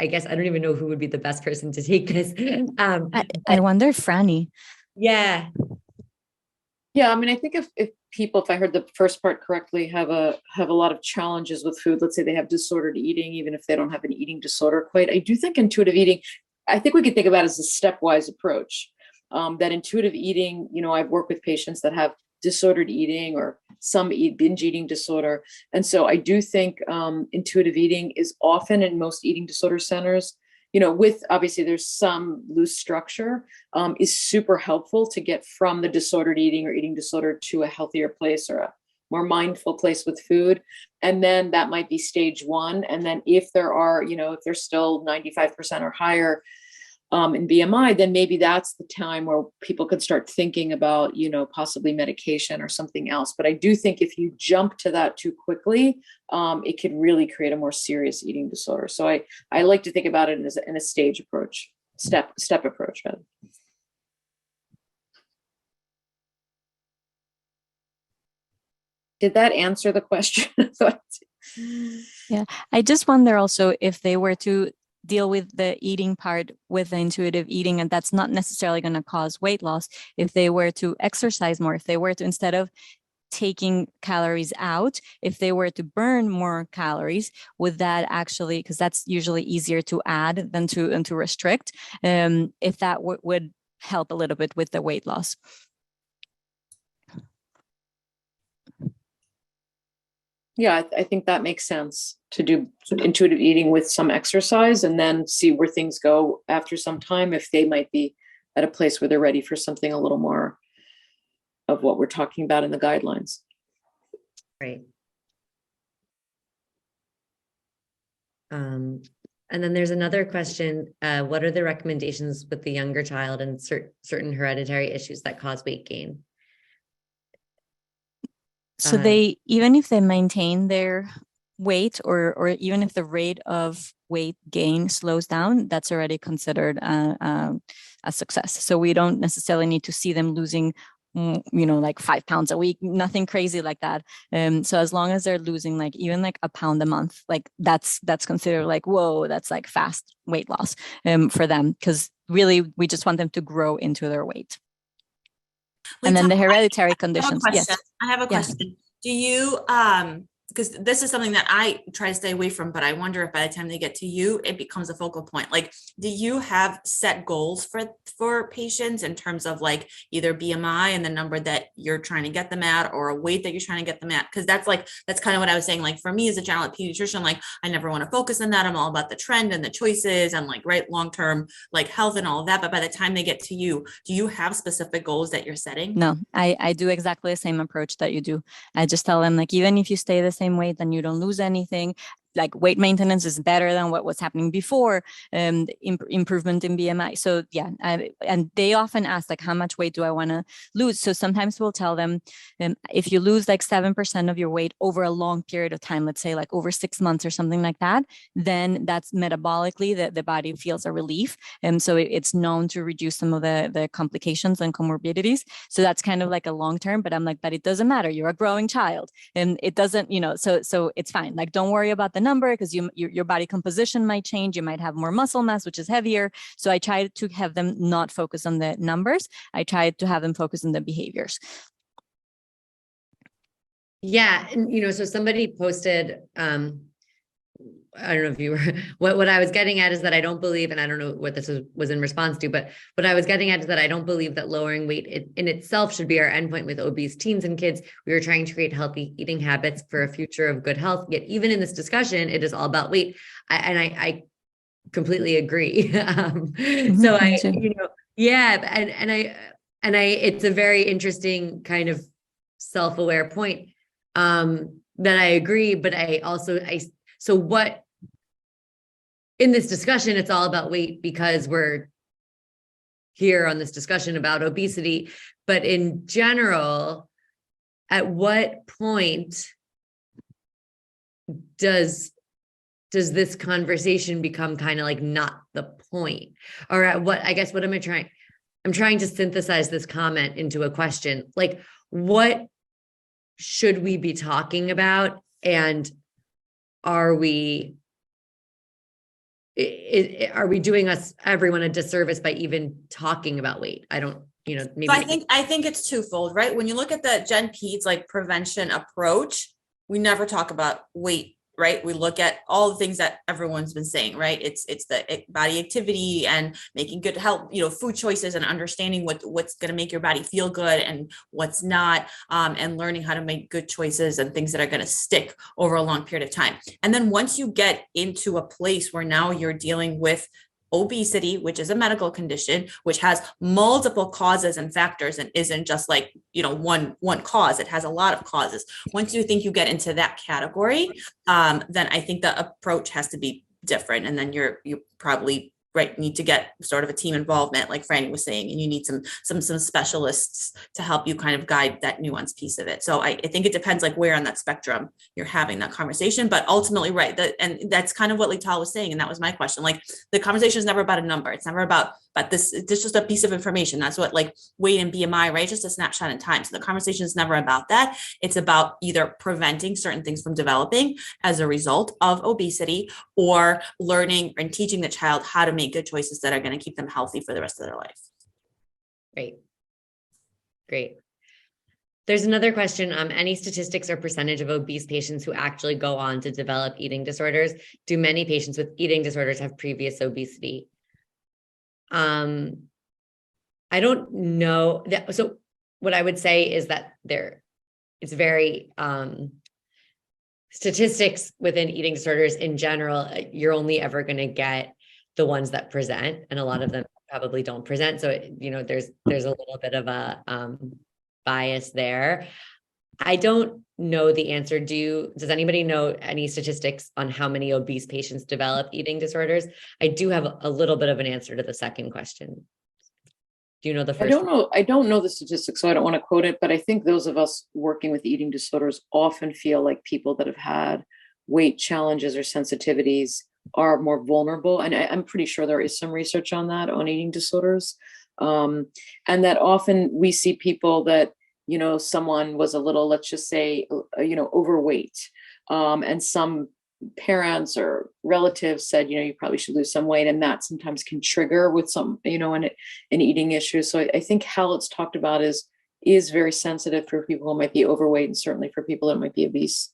Speaker 1: guess I don't even know who would be the best person to take this.
Speaker 3: I wonder if Frani.
Speaker 1: Yeah.
Speaker 5: Yeah, I mean, I think if people, if I heard the first part correctly, have a lot of challenges with food, let's say they have disordered eating, even if they don't have an eating disorder quite, I do think intuitive eating, I think we could think about it as a stepwise approach. That intuitive eating, I've worked with patients that have disordered eating or some binge eating disorder. And so I do think intuitive eating is often in most eating disorder centers with obviously there's some loose structure, is super helpful to get from the disordered eating or eating disorder to a healthier place or a more mindful place with food. And then that might be stage one. And then if there are, if they're still 95% or higher in BMI, then maybe that's the time where people could start thinking about, possibly medication or something else. But I do think if you jump to that too quickly, it could really create a more serious eating disorder. So I like to think about it in a stage approach, step approach. Rather. Did that answer the question?
Speaker 3: Yeah, I just wonder also if they were to deal with the eating part with the intuitive eating, and that's not necessarily going to cause weight loss, if they were to exercise more, if they were to, instead of taking calories out, if they were to burn more calories, would that actually, because that's usually easier to add than to restrict, if that would help a little bit with the weight loss?
Speaker 5: Yeah, I think that makes sense, to do intuitive eating with some exercise and then see where things go after some time, if they might be at a place where they're ready for something a little more of what we're talking about in the guidelines.
Speaker 1: Right. And then there's another question. What are the recommendations with the younger child and certain hereditary issues that cause weight gain?
Speaker 3: So they, even if they maintain their weight, or even if the rate of weight gain slows down, that's already considered a success. So we don't necessarily need to see them losing, like 5 pounds a week, nothing crazy like that. So as long as they're losing like even like a pound a month, like that's considered like, whoa, that's like fast weight loss for them, because really we just want them to grow into their weight. And then the hereditary conditions. Yes.
Speaker 2: I have a question. Do you, because this is something that I try to stay away from, but I wonder if by the time they get to you, it becomes a focal point. Like, do you have set goals for patients in terms of like either BMI and the number that you're trying to get them at, or a weight that you're trying to get them at? Because that's kind of what I was saying. Like for me as a general pediatrician, like I never want to focus on that. I'm all about the trend and the choices and like long-term like health and all of that. But by the time they get to you, do you have specific goals that you're setting?
Speaker 3: No, I do exactly the same approach that you do. I just tell them like, even if you stay the same weight, then you don't lose anything. Like weight maintenance is better than what was happening before, improvement in BMI. So yeah, and they often ask like, how much weight do I want to lose? So sometimes we'll tell them, if you lose like 7% of your weight over a long period of time, let's say like over 6 months or something like that, then that's metabolically the body feels a relief. And so it's known to reduce some of the complications and comorbidities. So that's kind of like a long term, but I'm like, but it doesn't matter. You're a growing child and it doesn't, so it's fine. Like, don't worry about the number, because your body composition might change. You might have more muscle mass, which is heavier. So I try to have them not focus on the numbers. I try to have them focus on the behaviors.
Speaker 1: Yeah. And, so somebody posted, I don't know if you were, what I was getting at is that I don't believe, and I don't know what this was in response to, but what I was getting at is that I don't believe that lowering weight in itself should be our endpoint with obese teens and kids. We are trying to create healthy eating habits for a future of good health. Yet even in this discussion, it is all about weight. I completely agree. So it's a very interesting kind of self-aware point that I agree, but so what in this discussion, it's all about weight because we're here on this discussion about obesity, but in general, at what point does this conversation become kind of like not the point? Or at what, I guess, what am I trying? I'm trying to synthesize this comment into a question. Like, what should we be talking about? And are we doing everyone a disservice by even talking about weight? I don't, maybe.
Speaker 2: So I think it's twofold, right? When you look at the Gen Peds like prevention approach, we never talk about weight, right? We look at all the things that everyone's been saying, right? It's the body activity and making good health, food choices and understanding what's going to make your body feel good and what's not, and learning how to make good choices and things that are going to stick over a long period of time. And then once you get into a place where now you're dealing with obesity, which is a medical condition, which has multiple causes and factors and isn't just like, one cause. It has a lot of causes. Once you think you get into that category, then I think the approach has to be different. And then you probably need to get sort of a team involvement, like Frani was saying, and you need some specialists to help you kind of guide that nuanced piece of it. So I think it depends like where on that spectrum you're having that conversation, but ultimately, and that's kind of what Lital was saying. And that was my question. Like the conversation is never about a number. It's never about this. It's just a piece of information. That's what like weight and BMI, right? Just a snapshot in time. So the conversation is never about that. It's about either preventing certain things from developing as a result of obesity, or learning and teaching the child how to make good choices that are going to keep them healthy for the rest of their life.
Speaker 1: Great. There's another question. Any statistics or percentage of obese patients who actually go on to develop eating disorders? Do many patients with eating disorders have previous obesity? I don't know. So what I would say is that it's very, statistics within eating disorders in general, you're only ever going to get the ones that present, and a lot of them probably don't present. So, there's a little bit of a bias there. I don't know the answer. Does anybody know any statistics on how many obese patients develop eating disorders? I do have a little bit of an answer to the second question. Do you know the first?
Speaker 5: I don't know the statistics, so I don't want to quote it, but I think those of us working with eating disorders often feel like people that have had weight challenges or sensitivities are more vulnerable. And I'm pretty sure there is some research on that, on eating disorders. And that often we see people that, someone was a little, let's just say, overweight. And some parents or relatives said, you probably should lose some weight. And that sometimes can trigger with some, an eating issue. So I think how it's talked about is very sensitive for people who might be overweight, and certainly for people that might be obese.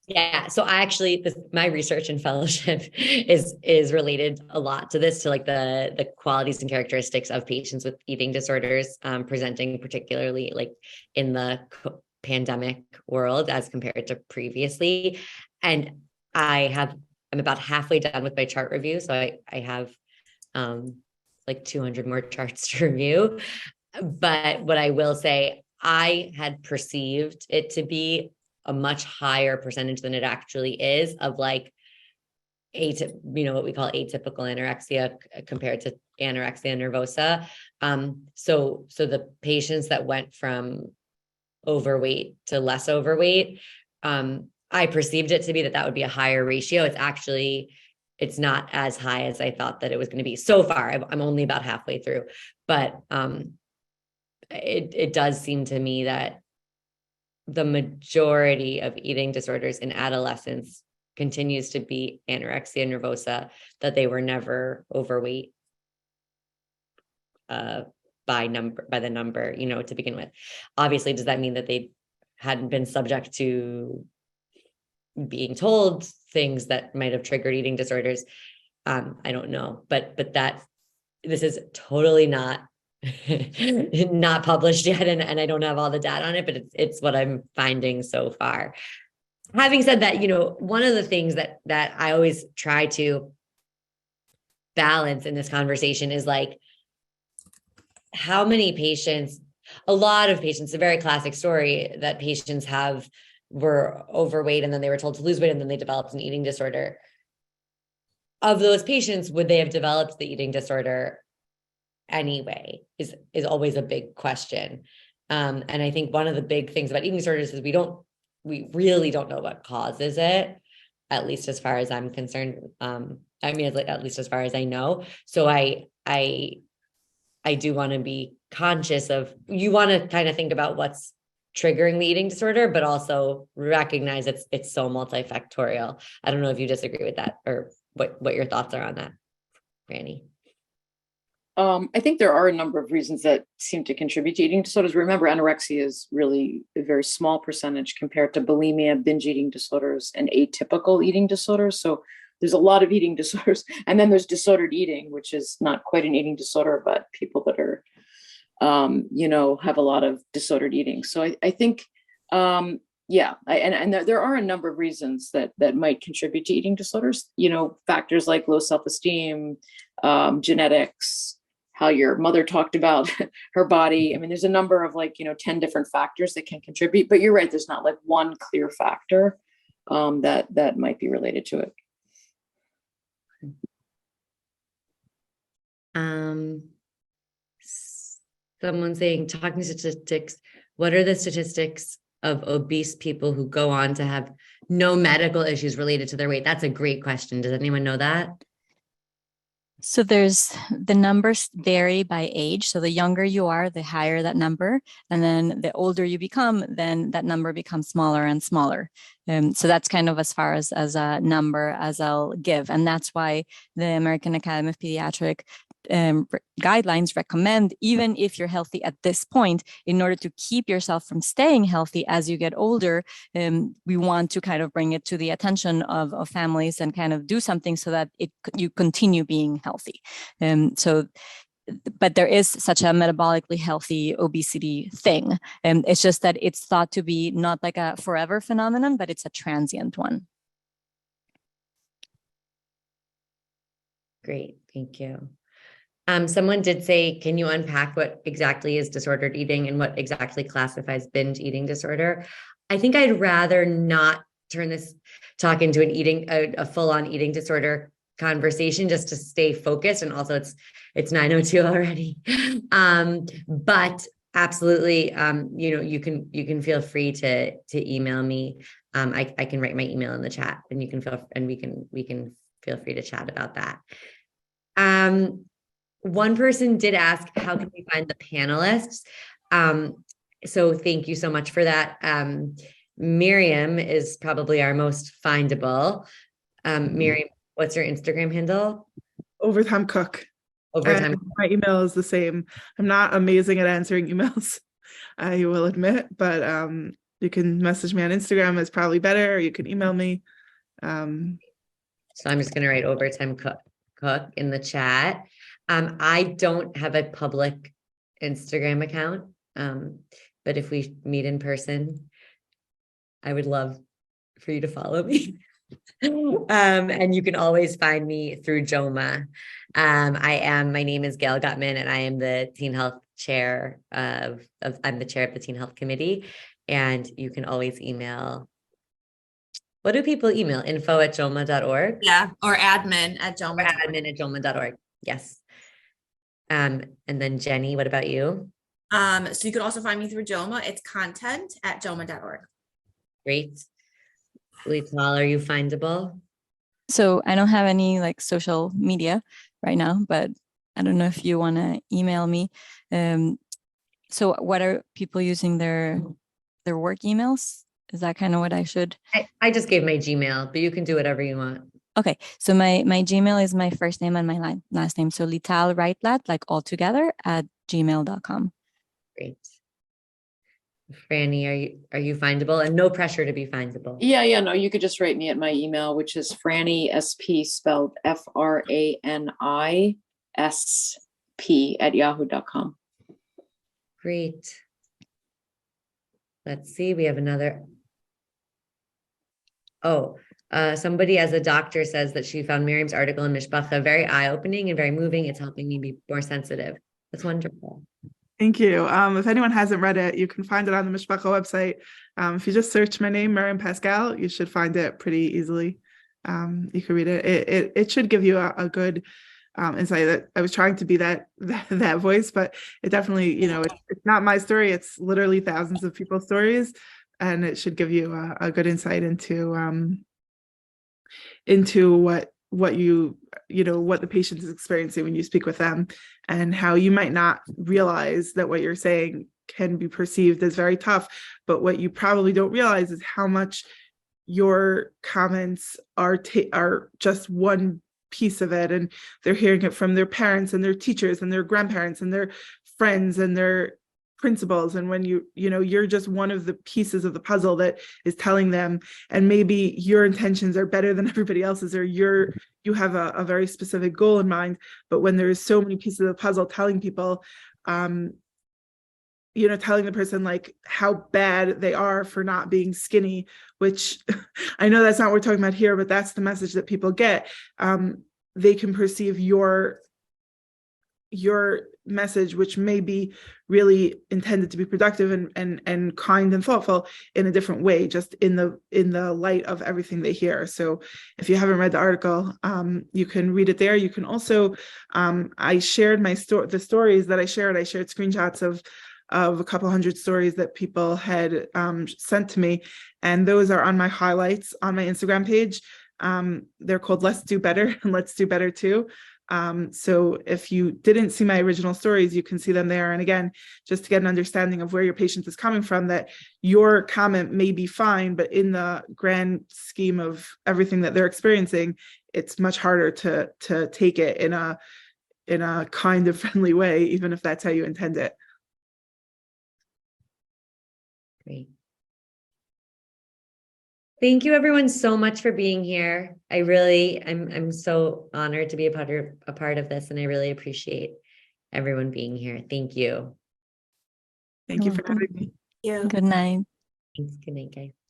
Speaker 1: Yeah. So my research and fellowship is related a lot to this, to like the qualities and characteristics of patients with eating disorders, presenting particularly like in the pandemic world as compared to previously. And I'm about halfway done with my chart review. So I have like 200 more charts to review. But what I will say, I had perceived it to be a much higher percentage than it actually is of like what we call atypical anorexia compared to anorexia nervosa. So the patients that went from overweight to less overweight, I perceived it to be that would be a higher ratio. It's not as high as I thought that it was going to be so far. I'm only about halfway through, but it does seem to me that the majority of eating disorders in adolescence continues to be anorexia nervosa, that they were never overweight by the number, to begin with. Obviously, does that mean that they hadn't been subject to being told things that might have triggered eating disorders? I don't know, but this is totally not published yet, and I don't have all the data on it, but it's what I'm finding so far. Having said that, one of the things that I always try to balance in this conversation is like how many patients, a lot of patients, a very classic story that patients were overweight and then they were told to lose weight and then they developed an eating disorder. Of those patients, would they have developed the eating disorder anyway is always a big question. And I think one of the big things about eating disorders is we really don't know what causes it, at least as far as I'm concerned. At least as far as I know. So I do want to be conscious of, you want to kind of think about what's triggering the eating disorder, but also recognize it's so multifactorial. I don't know if you disagree with that or what your thoughts are on that, Frani.
Speaker 5: I think there are a number of reasons that seem to contribute to eating disorders. Remember, anorexia is really a very small percentage compared to bulimia, binge eating disorders, and atypical eating disorders. So there's a lot of eating disorders. And then there's disordered eating, which is not quite an eating disorder, but people that are, have a lot of disordered eating. So I think Yeah, and there are a number of reasons that might contribute to eating disorders. Factors like low self-esteem, genetics, how your mother talked about her body. I mean, there's a number of 10 different factors that can contribute. But you're right, there's not like one clear factor that might be related to it.
Speaker 1: Someone saying, talking statistics, what are the statistics of obese people who go on to have no medical issues related to their weight? That's a great question. Does anyone know that?
Speaker 3: So the numbers vary by age. So the younger you are, the higher that number. And then the older you become, then that number becomes smaller and smaller. So that's kind of as far as a number as I'll give. And that's why the American Academy of Pediatric guidelines recommend, even if you're healthy at this point, in order to keep yourself from staying healthy as you get older, we want to kind of bring it to the attention of families and kind of do something so that you continue being healthy. But there is such a metabolically healthy obesity thing. It's just that it's thought to be not like a forever phenomenon, but it's a transient one.
Speaker 1: Great, thank you. Someone did say, can you unpack what exactly is disordered eating and what exactly classifies binge eating disorder? I think I'd rather not turn this talk into a full-on eating disorder conversation, just to stay focused. And also it's 9:02 already. But absolutely, you can feel free to email me. I can write my email in the chat, and we can feel free to chat about that. One person did ask, how can we find the panelists? So thank you so much for that. Miriam is probably our most findable. Miriam, what's your Instagram handle?
Speaker 4: Overtime Cook.
Speaker 1: Overtime.
Speaker 4: And my email is the same. I'm not amazing at answering emails, I will admit, but you can message me on Instagram, is probably better, or you can email me.
Speaker 1: So I'm just going to write Overtime Cook in the chat. I don't have a public Instagram account, but if we meet in person, I would love for you to follow me. And you can always find me through JOMA. My name is Gail Gutman, and I am the teen health chair I'm the chair of the teen health committee. And you can always email. What do people email? info@joma.org?
Speaker 2: Yeah, or admin@joma.org.
Speaker 1: Admin@joma.org. Yes. And then Jennie, what about you?
Speaker 2: So you could also find me through JOMA. It's content@joma.org.
Speaker 1: Great. Lital, are you findable?
Speaker 3: So I don't have any social media right now, but I don't know if you want to email me. So what are people using their work emails? Is that kind of what I should?
Speaker 1: I just gave my Gmail, but you can do whatever you want.
Speaker 3: Okay, so my Gmail is my first name and my last name. So Lital Reitblat, all together, @gmail.com.
Speaker 1: Great. Frani, are you findable? And no pressure to be findable.
Speaker 5: Yeah, no, you could just write me at my email, which is Frani, SP, spelled FRANISP @yahoo.com.
Speaker 1: Great. Let's see, we have another. Somebody as a doctor says that she found Miriam's article in Mishpacha very eye-opening and very moving. It's helping me be more sensitive. That's wonderful.
Speaker 4: Thank you. If anyone hasn't read it, you can find it on the Mishpacha website. If you just search my name, Miriam Pascal, you should find it pretty easily. You can read it. It should give you a good insight. That I was trying to be that voice, but it definitely, it's not my story. It's literally thousands of people's stories, and it should give you a good insight into what the patient is experiencing when you speak with them, and how you might not realize that what you're saying can be perceived as very tough, but what you probably don't realize is how much your comments are just one piece of it, and they're hearing it from their parents and their teachers and their grandparents and their friends and their principals. And when you're just one of the pieces of the puzzle that is telling them, and maybe your intentions are better than everybody else's, or you have a very specific goal in mind, but when there's so many pieces of the puzzle telling people, telling the person like how bad they are for not being skinny, which I know that's not what we're talking about here, but that's the message that people get. They can perceive your message, which may be really intended to be productive and kind and thoughtful, in a different way, just in the light of everything they hear. So if you haven't read the article, you can read it there. You can also, I shared the stories that I shared screenshots of a couple hundred stories that people had sent to me, and those are on my highlights on my Instagram page. They're called Let's Do Better and Let's Do Better Too. So if you didn't see my original stories, you can see them there. And again, just to get an understanding of where your patient is coming from, that your comment may be fine, but in the grand scheme of everything that they're experiencing, it's much harder to take it in a kind of friendly way, even if that's how you intend it.
Speaker 1: Great. Thank you everyone so much for being here. I'm so honored to be a part of this, and I really appreciate everyone being here. Thank you.
Speaker 4: Thank you for having me.
Speaker 2: Yeah.
Speaker 3: Good night.
Speaker 1: Thanks. Good night, guys.